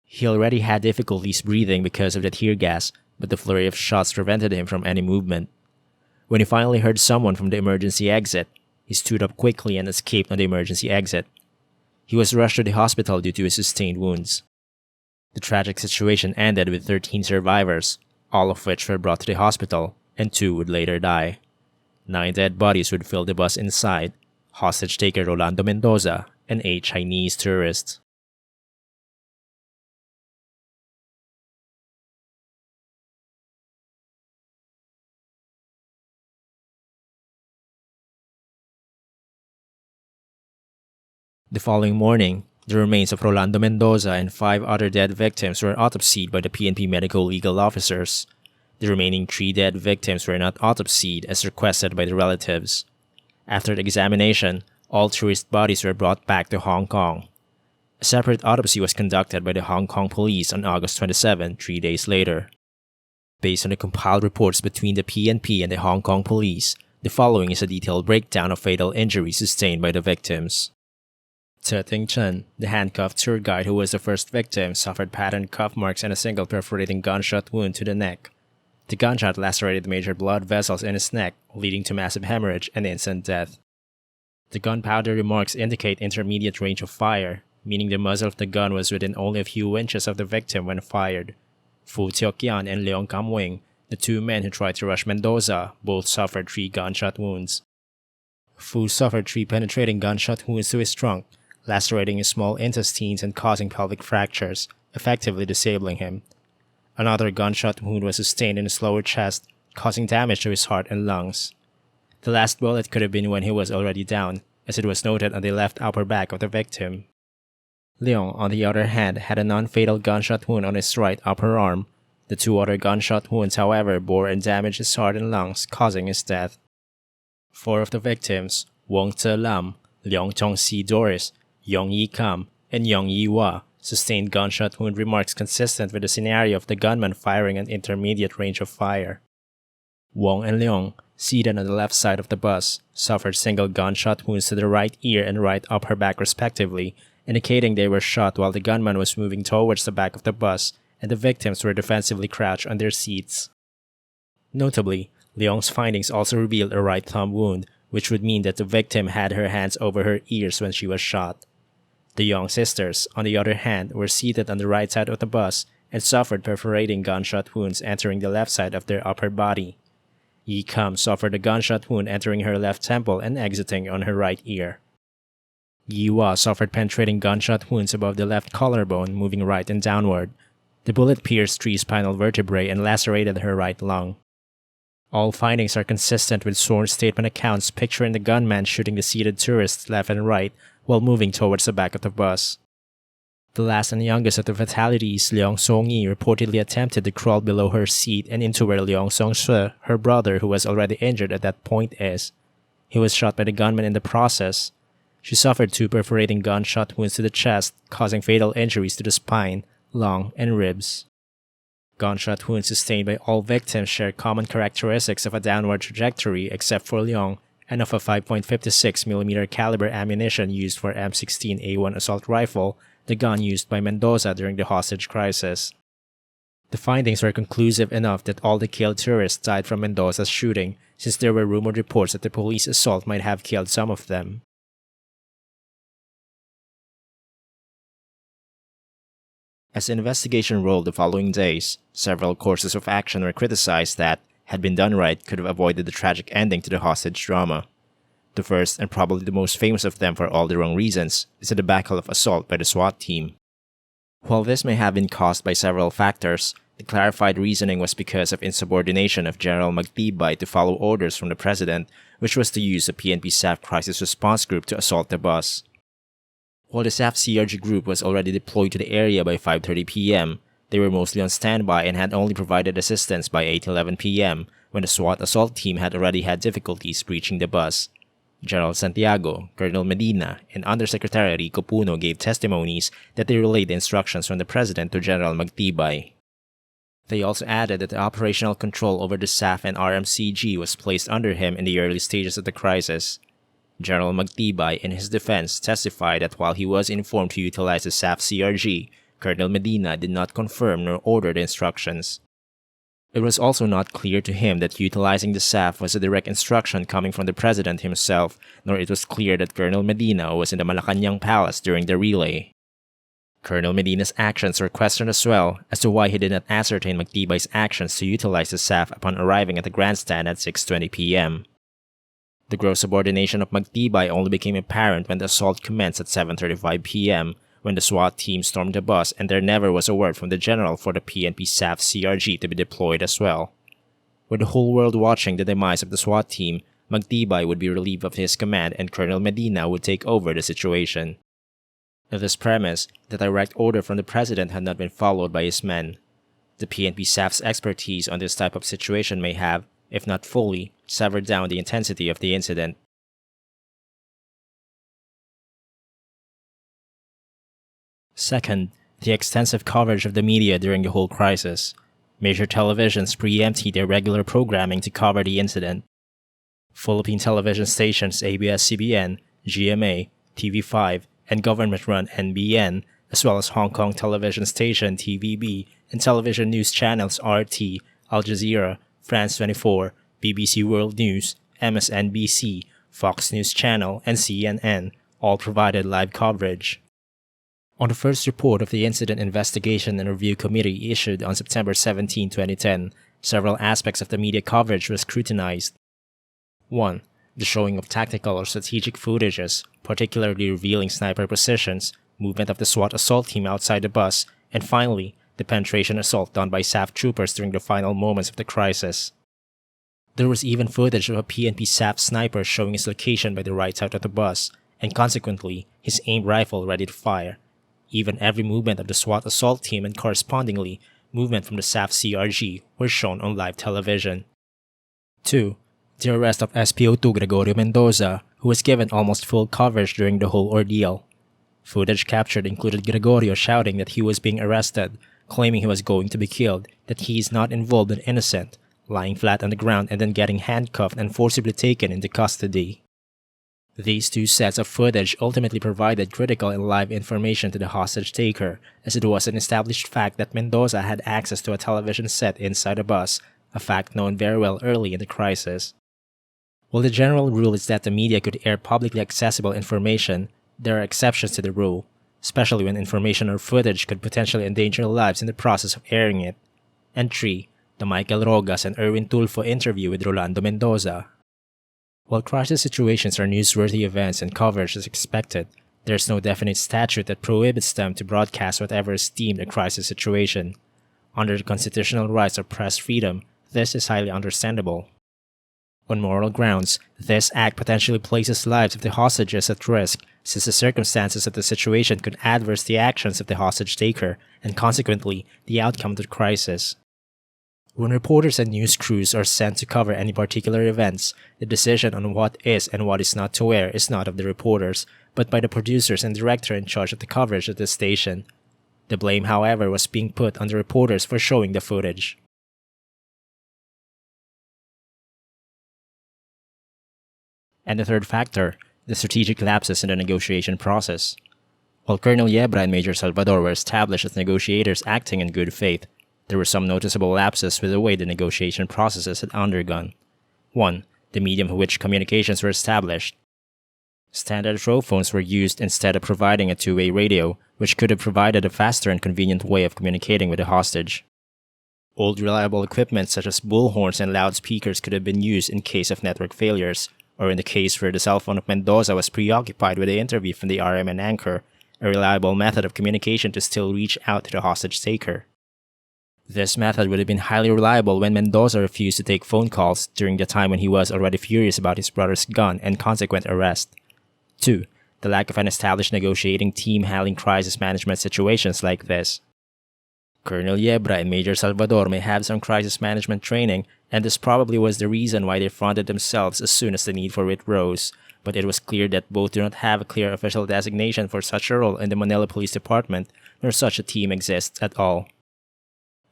He already had difficulties breathing because of the tear gas, but the flurry of shots prevented him from any movement. When he finally heard someone from the emergency exit, he stood up quickly and escaped on the emergency exit. He was rushed to the hospital due to his sustained wounds. The tragic situation ended with 13 survivors, all of which were brought to the hospital, and 2 would later die. 9 dead bodies would fill the bus inside: hostage taker Rolando Mendoza and 8 Chinese tourists. The following morning, the remains of Rolando Mendoza and 5 other dead victims were autopsied by the PNP medical legal officers. The remaining 3 dead victims were not autopsied as requested by the relatives. After the examination, all tourist bodies were brought back to Hong Kong. A separate autopsy was conducted by the Hong Kong police on August 27, 3 days later. Based on the compiled reports between the PNP and the Hong Kong police, the following is a detailed breakdown of fatal injuries sustained by the victims. Ting Chen, the handcuffed tour guide who was the first victim, suffered patterned cuff marks and a single perforating gunshot wound to the neck. The gunshot lacerated major blood vessels in his neck, leading to massive hemorrhage and instant death. The gunpowder remarks indicate intermediate range of fire, meaning the muzzle of the gun was within only a few inches of the victim when fired. Fu Tiokian and Leong Kam Wing, the 2 men who tried to rush Mendoza, both suffered 3 gunshot wounds. Fu suffered 3 penetrating gunshot wounds to his trunk, lacerating his small intestines and causing pelvic fractures, effectively disabling him. Another gunshot wound was sustained in his lower chest, causing damage to his heart and lungs. The last bullet could have been when he was already down, as it was noted on the left upper back of the victim. Leong, on the other hand, had a non-fatal gunshot wound on his right upper arm. The 2 other gunshot wounds, however, bore and damaged his heart and lungs, causing his death. 4 of the victims, Wong Tze Lam, Leong Chong Si Doris, Yong Yi Kam, and Yong Yi Hua, sustained gunshot wound remarks consistent with the scenario of the gunman firing an intermediate range of fire. Wong and Leong, seated on the left side of the bus, suffered single gunshot wounds to the right ear and right upper back respectively, indicating they were shot while the gunman was moving towards the back of the bus and the victims were defensively crouched on their seats. Notably, Leong's findings also revealed a right thumb wound, which would mean that the victim had her hands over her ears when she was shot. The Young sisters, on the other hand, were seated on the right side of the bus and suffered perforating gunshot wounds entering the left side of their upper body. Yi Kam suffered a gunshot wound entering her left temple and exiting on her right ear. Yi Hua suffered penetrating gunshot wounds above the left collarbone, moving right and downward. The bullet pierced 3 spinal vertebrae and lacerated her right lung. All findings are consistent with sworn statement accounts picturing the gunman shooting the seated tourists left and right while moving towards the back of the bus. The last and youngest of the fatalities, Leong Song-yi, reportedly attempted to crawl below her seat and into where Leong Song-sue, her brother who was already injured at that point, is. He was shot by the gunman in the process. She suffered 2 perforating gunshot wounds to the chest, causing fatal injuries to the spine, lung, and ribs. Gunshot wounds sustained by all victims share common characteristics of a downward trajectory except for Leong, and of a 5.56mm caliber ammunition used for M16A1 assault rifle, the gun used by Mendoza during the hostage crisis. The findings were conclusive enough that all the killed tourists died from Mendoza's shooting, since there were rumored reports that the police assault might have killed some of them. As the investigation rolled the following days, several courses of action were criticized that, had been done right, could have avoided the tragic ending to the hostage drama. The first, and probably the most famous of them for all the wrong reasons, is the debacle of assault by the SWAT team. While this may have been caused by several factors, the clarified reasoning was because of insubordination of General Magtibay to follow orders from the President, which was to use the PNP SAF Crisis Response Group to assault the bus. While the SAF CRG group was already deployed to the area by 5:30 p.m., they were mostly on standby and had only provided assistance by 8:11 p.m., when the SWAT assault team had already had difficulties breaching the bus. General Santiago, Colonel Medina, and Undersecretary Rico Puno gave testimonies that they relayed the instructions from the President to General Magtibay. They also added that the operational control over the SAF and RMCG was placed under him in the early stages of the crisis. General Magtibay, in his defense, testified that while he was informed to utilize the SAF CRG, Colonel Medina did not confirm nor order the instructions. It was also not clear to him that utilizing the SAF was a direct instruction coming from the President himself, nor it was clear that Colonel Medina was in the Malacanang Palace during the relay. Colonel Medina's actions were questioned as well as to why he did not ascertain Magtibay's actions to utilize the SAF upon arriving at the grandstand at 6:20 p.m. The gross subordination of Magtibay only became apparent when the assault commenced at 7:35 p.m., when the SWAT team stormed the bus, and there never was a word from the general for the PNP SAF CRG to be deployed as well. With the whole world watching the demise of the SWAT team, Magtibay would be relieved of his command and Colonel Medina would take over the situation. On this premise, the direct order from the president had not been followed by his men. The PNP SAF's expertise on this type of situation may have, if not fully, severed down the intensity of the incident. Second, the extensive coverage of the media during the whole crisis. Major televisions preempted their regular programming to cover the incident. Philippine television stations ABS-CBN, GMA, TV5, and government-run NBN, as well as Hong Kong television station TVB and television news channels RT, Al Jazeera, France 24, BBC World News, MSNBC, Fox News Channel, and CNN all provided live coverage. On the first report of the Incident Investigation and Review Committee issued on September 17, 2010, several aspects of the media coverage were scrutinized. 1. The showing of tactical or strategic footages, particularly revealing sniper positions, movement of the SWAT assault team outside the bus, and finally, the penetration assault done by SAF troopers during the final moments of the crisis. There was even footage of a PNP SAF sniper showing his location by the right side of the bus, and consequently, his aimed rifle ready to fire. Even every movement of the SWAT assault team and correspondingly, movement from the SAF CRG were shown on live television. 2. The arrest of SPO2 Gregorio Mendoza, who was given almost full coverage during the whole ordeal. Footage captured included Gregorio shouting that he was being arrested, claiming he was going to be killed, that he is not involved and innocent, lying flat on the ground and then getting handcuffed and forcibly taken into custody. These two sets of footage ultimately provided critical and live information to the hostage taker, as it was an established fact that Mendoza had access to a television set inside a bus, a fact known very well early in the crisis. While the general rule is that the media could air publicly accessible information, there are exceptions to the rule, especially when information or footage could potentially endanger lives in the process of airing it. And 3. The Michael Rogas and Erwin Tulfo interview with Rolando Mendoza. While crisis situations are newsworthy events and coverage is expected, there is no definite statute that prohibits them to broadcast whatever is deemed a crisis situation. Under the constitutional rights of press freedom, this is highly understandable. On moral grounds, this act potentially places lives of the hostages at risk, since the circumstances of the situation could adverse the actions of the hostage taker, and consequently, the outcome of the crisis. When reporters and news crews are sent to cover any particular events, the decision on what is and what is not to air is not of the reporters, but by the producers and director in charge of the coverage at the station. The blame, however, was being put on the reporters for showing the footage. And the third factor, the strategic lapses in the negotiation process. While Colonel Yebra and Major Salvador were established as negotiators acting in good faith, there were some noticeable lapses with the way the negotiation processes had undergone. 1. The medium for which communications were established. Standard trophones were used instead of providing a two-way radio, which could have provided a faster and convenient way of communicating with the hostage. Old reliable equipment such as bullhorns and loudspeakers could have been used in case of network failures, or in the case where the cell phone of Mendoza was preoccupied with the interview from the RMN anchor, a reliable method of communication to still reach out to the hostage taker. This method would have been highly reliable when Mendoza refused to take phone calls during the time when he was already furious about his brother's gun and consequent arrest. 2. The lack of an established negotiating team handling crisis management situations like this. Colonel Yebra and Major Salvador may have some crisis management training, and this probably was the reason why they fronted themselves as soon as the need for it rose, but it was clear that both do not have a clear official designation for such a role in the Manila Police Department, nor such a team exists at all.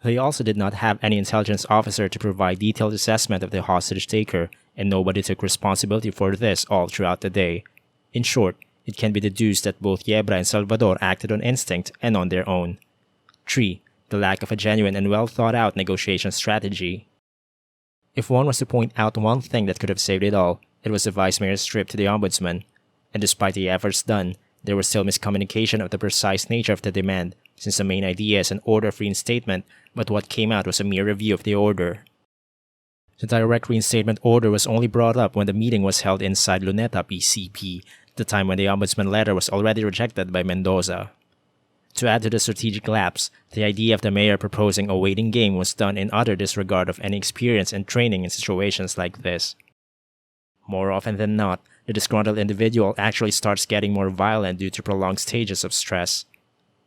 They also did not have any intelligence officer to provide detailed assessment of the hostage taker, and nobody took responsibility for this all throughout the day. In short, it can be deduced that both Yebra and Salvador acted on instinct and on their own. 3. The lack of a genuine and well-thought-out negotiation strategy. If one was to point out one thing that could have saved it all, it was the Vice Mayor's trip to the Ombudsman. And despite the efforts done, there was still miscommunication of the precise nature of the demand, since the main idea is an order of reinstatement, but what came out was a mere review of the order. The direct reinstatement order was only brought up when the meeting was held inside Luneta PCP, the time when the ombudsman letter was already rejected by Mendoza. To add to the strategic lapse, the idea of the mayor proposing a waiting game was done in utter disregard of any experience and training in situations like this. More often than not, the disgruntled individual actually starts getting more violent due to prolonged stages of stress.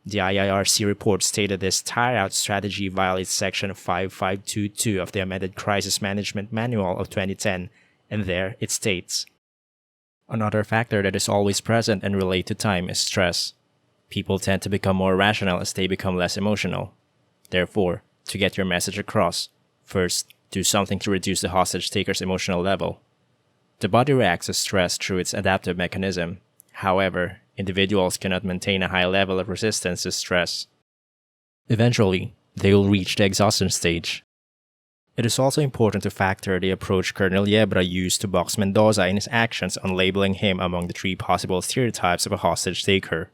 The IIRC report stated this tire-out strategy violates Section 5522 of the amended Crisis Management Manual of 2010, and there it states, "Another factor that is always present and related to time is stress. People tend to become more rational as they become less emotional. Therefore, to get your message across, first, do something to reduce the hostage taker's emotional level. The body reacts to stress through its adaptive mechanism. However, individuals cannot maintain a high level of resistance to stress. Eventually, they will reach the exhaustion stage." It is also important to factor the approach Colonel Yebra used to box Mendoza in his actions on labeling him among the 3 possible stereotypes of a hostage taker.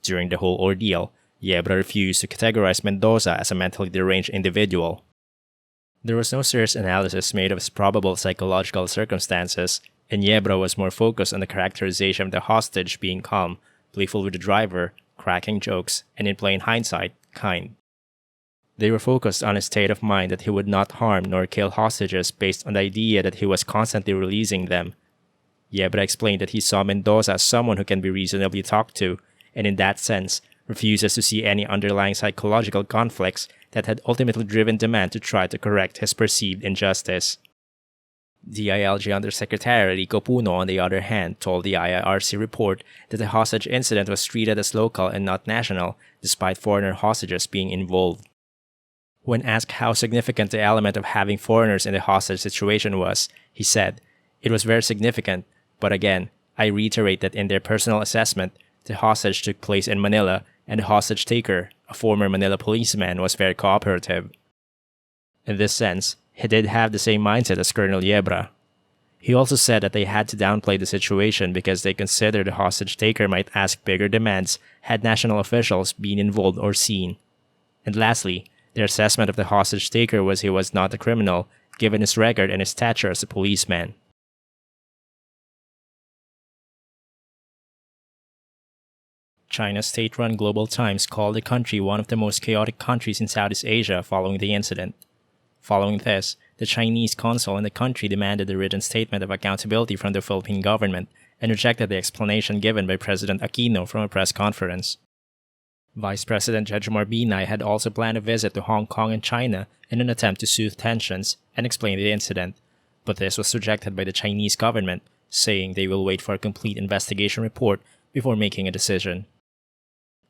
During the whole ordeal, Yebra refused to categorize Mendoza as a mentally deranged individual. There was no serious analysis made of his probable psychological circumstances, and Yebra was more focused on the characterization of the hostage being calm, playful with the driver, cracking jokes, and in plain hindsight, kind. They were focused on his state of mind that he would not harm nor kill hostages based on the idea that he was constantly releasing them. Yebra explained that he saw Mendoza as someone who can be reasonably talked to, and in that sense, refuses to see any underlying psychological conflicts that had ultimately driven the man to try to correct his perceived injustice. DILG Undersecretary Rico Puno, on the other hand, told the IIRC report that the hostage incident was treated as local and not national, despite foreigner hostages being involved. When asked how significant the element of having foreigners in the hostage situation was, he said, "It was very significant, but again, I reiterate that in their personal assessment, the hostage took place in Manila, and the hostage taker, a former Manila policeman, was very cooperative." In this sense, he did have the same mindset as Colonel Yebra. He also said that they had to downplay the situation because they considered the hostage taker might ask bigger demands had national officials been involved or seen. And lastly, their assessment of the hostage taker was he was not a criminal, given his record and his stature as a policeman. China's state-run Global Times called the country one of the most chaotic countries in Southeast Asia following the incident. Following this, the Chinese consul in the country demanded a written statement of accountability from the Philippine government and rejected the explanation given by President Aquino from a press conference. Vice President Jejomar Binay had also planned a visit to Hong Kong and China in an attempt to soothe tensions and explain the incident, but this was rejected by the Chinese government, saying they will wait for a complete investigation report before making a decision.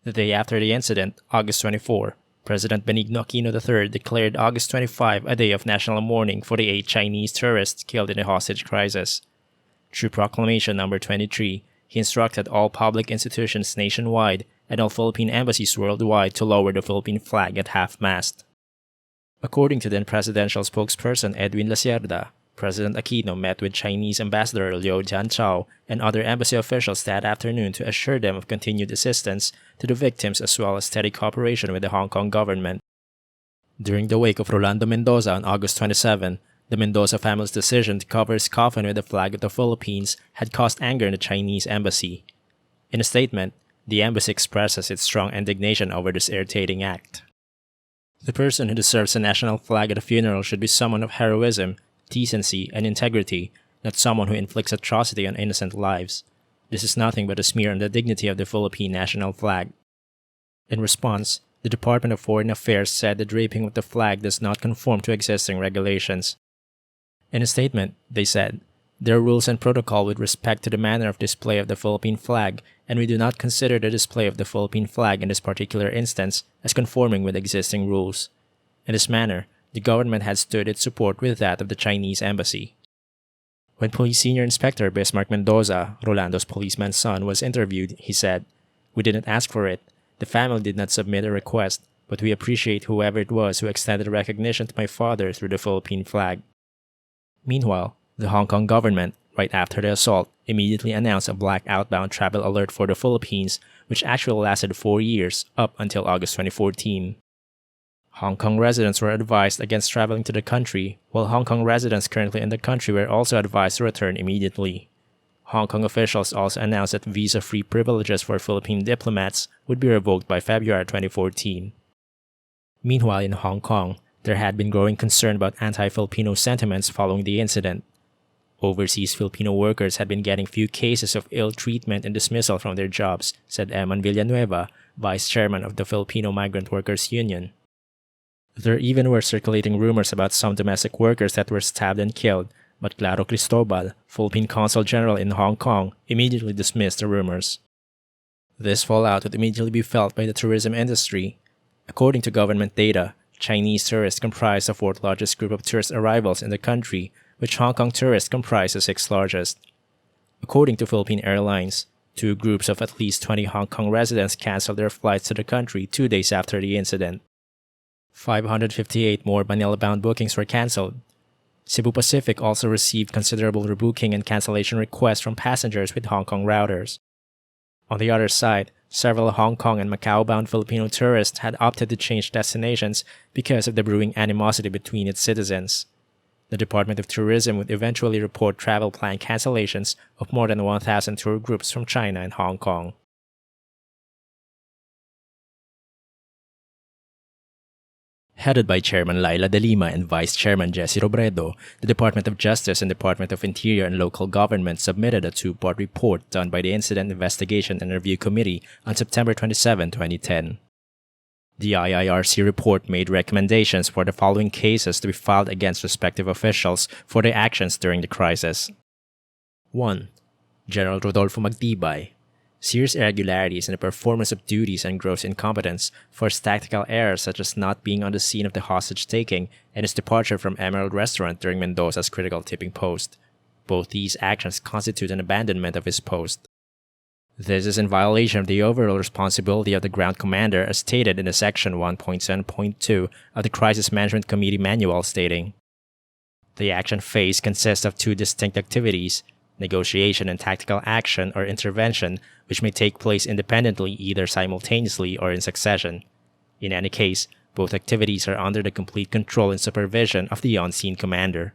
The day after the incident, August 24, President Benigno Aquino III declared August 25 a day of national mourning for the 8 Chinese tourists killed in the hostage crisis. Through Proclamation No. 23, he instructed all public institutions nationwide and all Philippine embassies worldwide to lower the Philippine flag at half-mast. According to then presidential spokesperson Edwin Lacerda, President Aquino met with Chinese Ambassador Liu Jianchao and other embassy officials that afternoon to assure them of continued assistance to the victims as well as steady cooperation with the Hong Kong government. During the wake of Rolando Mendoza on August 27, the Mendoza family's decision to cover his coffin with the flag of the Philippines had caused anger in the Chinese embassy. In a statement, the embassy expresses its strong indignation over this irritating act. The person who deserves a national flag at a funeral should be someone of heroism, decency, and integrity, not someone who inflicts atrocity on innocent lives. This is nothing but a smear on the dignity of the Philippine national flag. In response, the Department of Foreign Affairs said the draping of the flag does not conform to existing regulations. In a statement, they said, "There are rules and protocol with respect to the manner of display of the Philippine flag, and we do not consider the display of the Philippine flag in this particular instance as conforming with existing rules." In this manner, the government had stood its support with that of the Chinese embassy. When Police Senior Inspector Bismarck Mendoza, Rolando's policeman's son, was interviewed, he said, "We didn't ask for it. The family did not submit a request, but we appreciate whoever it was who extended recognition to my father through the Philippine flag." Meanwhile, the Hong Kong government, right after the assault, immediately announced a black outbound travel alert for the Philippines, which actually lasted 4 years, up until August 2014. Hong Kong residents were advised against traveling to the country, while Hong Kong residents currently in the country were also advised to return immediately. Hong Kong officials also announced that visa-free privileges for Philippine diplomats would be revoked by February 2014. Meanwhile, in Hong Kong, there had been growing concern about anti-Filipino sentiments following the incident. Overseas Filipino workers had been getting few cases of ill treatment and dismissal from their jobs, said Eman Villanueva, vice chairman of the Filipino Migrant Workers Union. There even were circulating rumors about some domestic workers that were stabbed and killed, but Claro Cristobal, Philippine Consul General in Hong Kong, immediately dismissed the rumors. This fallout would immediately be felt by the tourism industry. According to government data, Chinese tourists comprise the fourth largest group of tourist arrivals in the country, which Hong Kong tourists comprise the sixth largest. According to Philippine Airlines, two groups of at least 20 Hong Kong residents canceled their flights to the country 2 days after the incident. 558 more Manila-bound bookings were canceled. Cebu Pacific also received considerable rebooking and cancellation requests from passengers with Hong Kong routers. On the other side, several Hong Kong and Macau-bound Filipino tourists had opted to change destinations because of the brewing animosity between its citizens. The Department of Tourism would eventually report travel plan cancellations of more than 1,000 tour groups from China and Hong Kong. Headed by Chairman Laila de Lima and Vice Chairman Jesse Robredo, the Department of Justice and Department of Interior and Local Government submitted a two-part report done by the Incident Investigation and Review Committee on September 27, 2010. The IIRC report made recommendations for the following cases to be filed against respective officials for their actions during the crisis. 1. General Rodolfo Magtibay. Serious irregularities in the performance of duties and gross incompetence, forced tactical errors such as not being on the scene of the hostage-taking and his departure from Emerald Restaurant during Mendoza's critical tipping post. Both these actions constitute an abandonment of his post. This is in violation of the overall responsibility of the ground commander as stated in the Section 1.7.2 of the Crisis Management Committee Manual stating, "The action phase consists of two distinct activities, negotiation and tactical action or intervention, which may take place independently either simultaneously or in succession. In any case, both activities are under the complete control and supervision of the on-scene commander."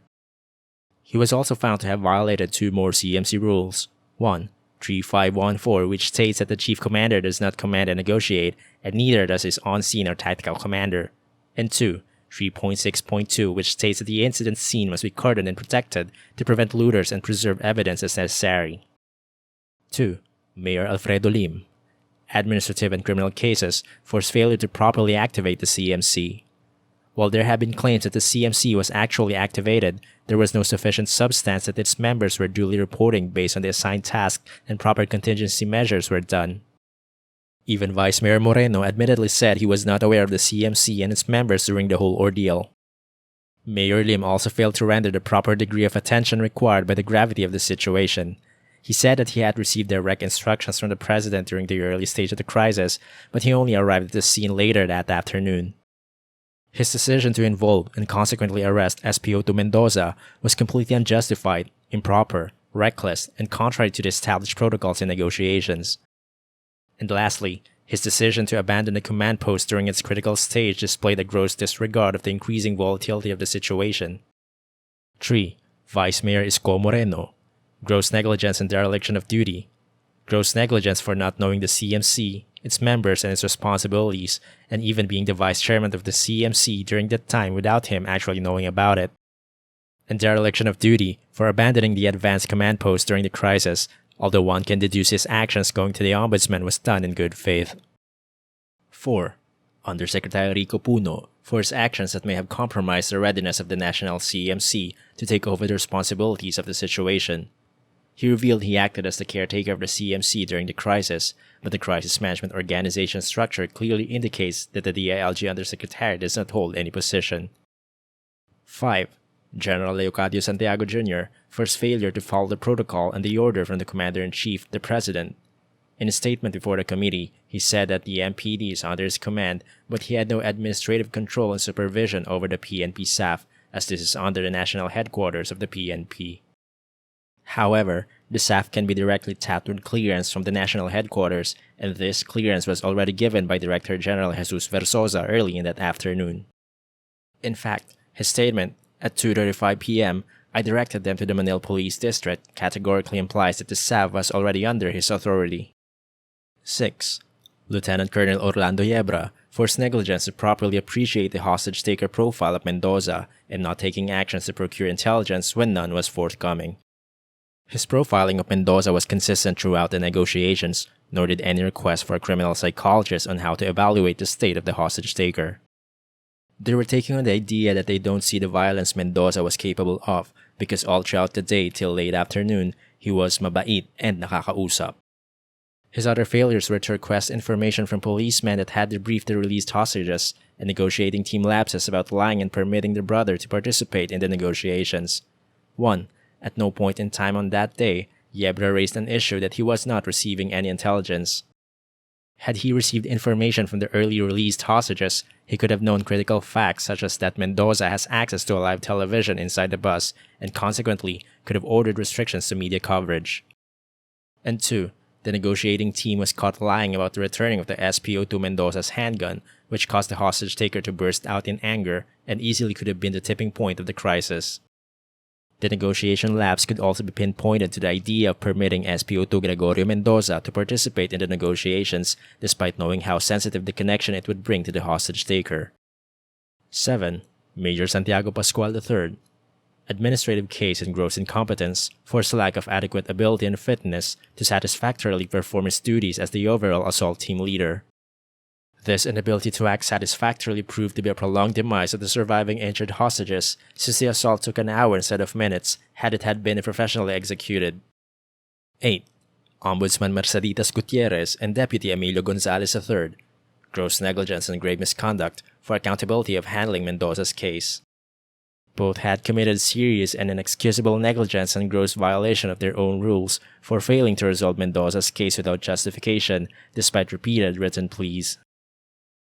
He was also found to have violated two more CMC rules. 1. 3514, which states that the chief commander does not command and negotiate, and neither does his on-scene or tactical commander. And 2. 3.6.2, which states that the incident scene must be cordoned and protected to prevent looters and preserve evidence as necessary. 2. Mayor Alfredo Lim. Administrative and criminal cases for his failure to properly activate the CMC. While there have been claims that the CMC was actually activated, there was no sufficient substance that its members were duly reporting based on the assigned task and proper contingency measures were done. Even Vice Mayor Moreno admittedly said he was not aware of the CMC and its members during the whole ordeal. Mayor Lim also failed to render the proper degree of attention required by the gravity of the situation. He said that he had received direct instructions from the president during the early stage of the crisis, but he only arrived at the scene later that afternoon. His decision to involve and consequently arrest SPO2 Mendoza was completely unjustified, improper, reckless, and contrary to the established protocols in negotiations. And lastly, his decision to abandon the command post during its critical stage displayed a gross disregard of the increasing volatility of the situation. 3. Vice Mayor Isko Moreno. Gross negligence and dereliction of duty. Gross negligence for not knowing the CMC, its members and its responsibilities, and even being the vice chairman of the CMC during that time without him actually knowing about it. And dereliction of duty for abandoning the advanced command post during the crisis, although one can deduce his actions going to the ombudsman was done in good faith. 4. Undersecretary Rico Puno for his actions that may have compromised the readiness of the national CMC to take over the responsibilities of the situation. He revealed he acted as the caretaker of the CMC during the crisis, but the crisis management organization structure clearly indicates that the DILG Undersecretary does not hold any position. 5. General Leocadio Santiago Jr. for his failure to follow the protocol and the order from the Commander-in-Chief, the President. In a statement before the committee, he said that the MPD is under his command, but he had no administrative control and supervision over the PNP staff, as this is under the national headquarters of the PNP. However, the SAF can be directly tapped with clearance from the national headquarters, and this clearance was already given by Director General Jesus Versosa early in that afternoon. In fact, his statement, at 2:35 p.m., I directed them to the Manila Police District, categorically implies that the SAF was already under his authority. 6. Lieutenant Colonel Orlando Yebra forced negligence to properly appreciate the hostage-taker profile of Mendoza and not taking actions to procure intelligence when none was forthcoming. His profiling of Mendoza was consistent throughout the negotiations, nor did any request for a criminal psychologist on how to evaluate the state of the hostage-taker. They were taking on the idea that they don't see the violence Mendoza was capable of because all throughout the day till late afternoon, he was mabait and nakakausap. His other failures were to request information from policemen that had debriefed the released hostages, and negotiating team lapses about lying and permitting their brother to participate in the negotiations. 1. At no point in time on that day, Yebra raised an issue that he was not receiving any intelligence. Had he received information from the early released hostages, he could have known critical facts such as that Mendoza has access to a live television inside the bus and consequently could have ordered restrictions to media coverage. And 2. The negotiating team was caught lying about the returning of the SPO to Mendoza's handgun, which caused the hostage-taker to burst out in anger and easily could have been the tipping point of the crisis. The negotiation lapse could also be pinpointed to the idea of permitting SPO2 Gregorio Mendoza to participate in the negotiations despite knowing how sensitive the connection it would bring to the hostage-taker. 7. Major Santiago Pascual III. Administrative case and gross incompetence forced lack of adequate ability and fitness to satisfactorily perform his duties as the overall assault team leader. This inability to act satisfactorily proved to be a prolonged demise of the surviving injured hostages, since the assault took an hour instead of minutes had it had been professionally executed. 8. Ombudsman Merceditas Gutierrez and Deputy Emilio Gonzalez III. Gross negligence and grave misconduct for accountability of handling Mendoza's case. Both had committed serious and inexcusable negligence and gross violation of their own rules for failing to resolve Mendoza's case without justification despite repeated written pleas.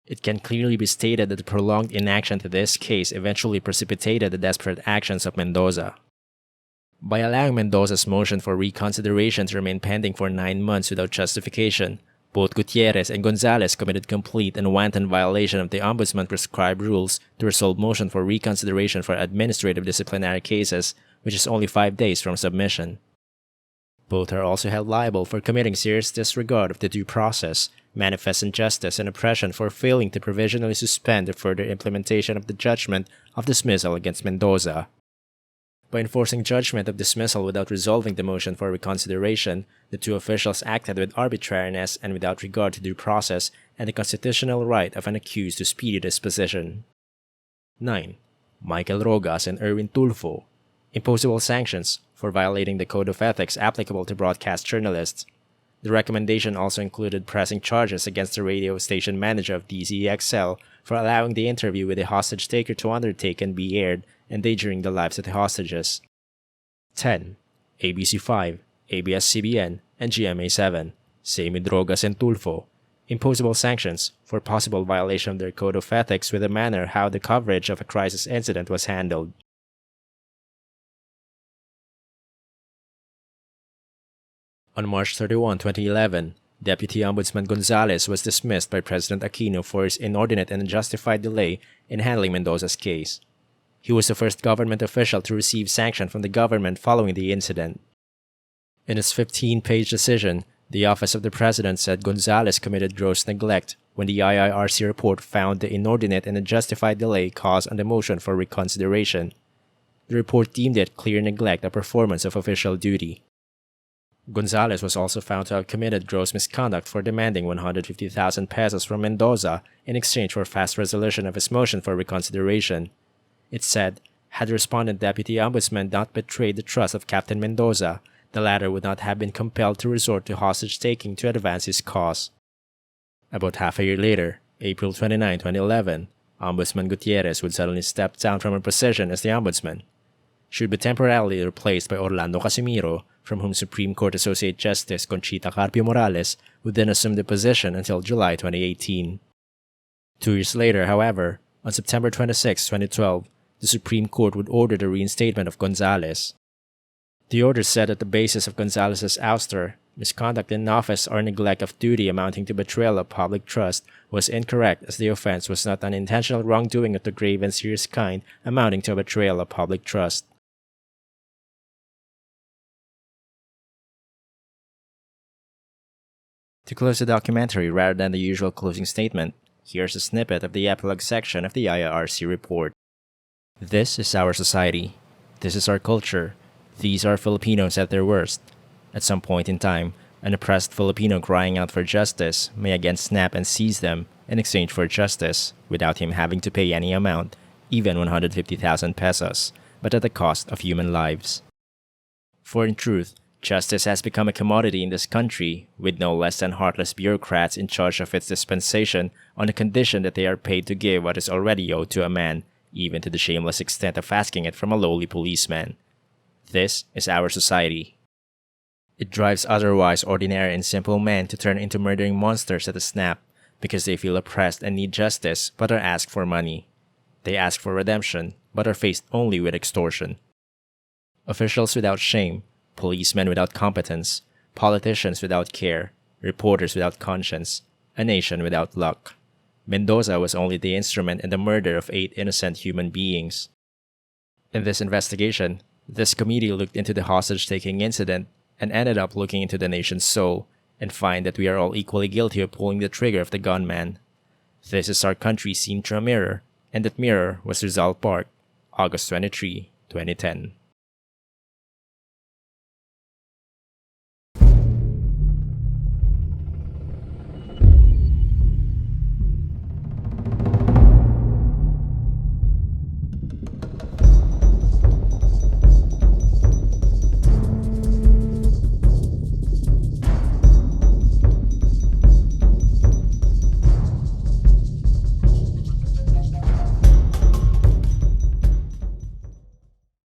It can clearly be stated that the prolonged inaction to this case eventually precipitated the desperate actions of Mendoza. By allowing Mendoza's motion for reconsideration to remain pending for 9 months without justification, both Gutierrez and Gonzalez committed complete and wanton violation of the Ombudsman prescribed rules to resolve motion for reconsideration for administrative disciplinary cases, which is only 5 days from submission. Both are also held liable for committing serious disregard of the due process, manifest injustice, and oppression for failing to provisionally suspend the further implementation of the judgment of dismissal against Mendoza. By enforcing judgment of dismissal without resolving the motion for reconsideration, the two officials acted with arbitrariness and without regard to due process and the constitutional right of an accused to speedy disposition. 9. Michael Rogas and Erwin Tulfo. Imposable sanctions for violating the code of ethics applicable to broadcast journalists. The recommendation also included pressing charges against the radio station manager of DZXL for allowing the interview with the hostage-taker to undertake and be aired, endangering the lives of the hostages. 10. ABC5, ABS-CBN, and GMA7, same with Rogas and Tulfo. Imposable sanctions for possible violation of their code of ethics with the manner how the coverage of a crisis incident was handled. On March 31, 2011, Deputy Ombudsman Gonzalez was dismissed by President Aquino for his inordinate and unjustified delay in handling Mendoza's case. He was the first government official to receive sanction from the government following the incident. In its 15-page decision, the Office of the President said Gonzalez committed gross neglect when the IIRC report found the inordinate and unjustified delay caused on the motion for reconsideration. The report deemed it clear neglect of performance of official duty. Gonzalez was also found to have committed gross misconduct for demanding 150,000 pesos from Mendoza in exchange for fast resolution of his motion for reconsideration. It said, had the respondent Deputy Ombudsman not betrayed the trust of Captain Mendoza, the latter would not have been compelled to resort to hostage-taking to advance his cause. About half a year later, April 29, 2011, Ombudsman Gutierrez would suddenly step down from her position as the Ombudsman. She would be temporarily replaced by Orlando Casimiro, from whom Supreme Court Associate Justice Conchita Carpio Morales would then assume the position until July 2018. 2 years later, however, on September 26, 2012, the Supreme Court would order the reinstatement of Gonzalez. The order said that the basis of Gonzalez's ouster, misconduct in office or neglect of duty amounting to betrayal of public trust, was incorrect as the offense was not an intentional wrongdoing of the grave and serious kind amounting to a betrayal of public trust. To close the documentary rather than the usual closing statement, here's a snippet of the epilogue section of the IRC report. This is our society. This is our culture. These are Filipinos at their worst. At some point in time, an oppressed Filipino crying out for justice may again snap and seize them in exchange for justice without him having to pay any amount, even 150,000 pesos, but at the cost of human lives. For in truth, justice has become a commodity in this country, with no less than heartless bureaucrats in charge of its dispensation on the condition that they are paid to give what is already owed to a man, even to the shameless extent of asking it from a lowly policeman. This is our society. It drives otherwise ordinary and simple men to turn into murdering monsters at a snap, because they feel oppressed and need justice but are asked for money. They ask for redemption, but are faced only with extortion. Officials without shame, policemen without competence, politicians without care, reporters without conscience, a nation without luck. Mendoza was only the instrument in the murder of 8 innocent human beings. In this investigation, this committee looked into the hostage-taking incident and ended up looking into the nation's soul and find that we are all equally guilty of pulling the trigger of the gunman. This is our country seen through a mirror, and that mirror was Rizal Park, August 23, 2010.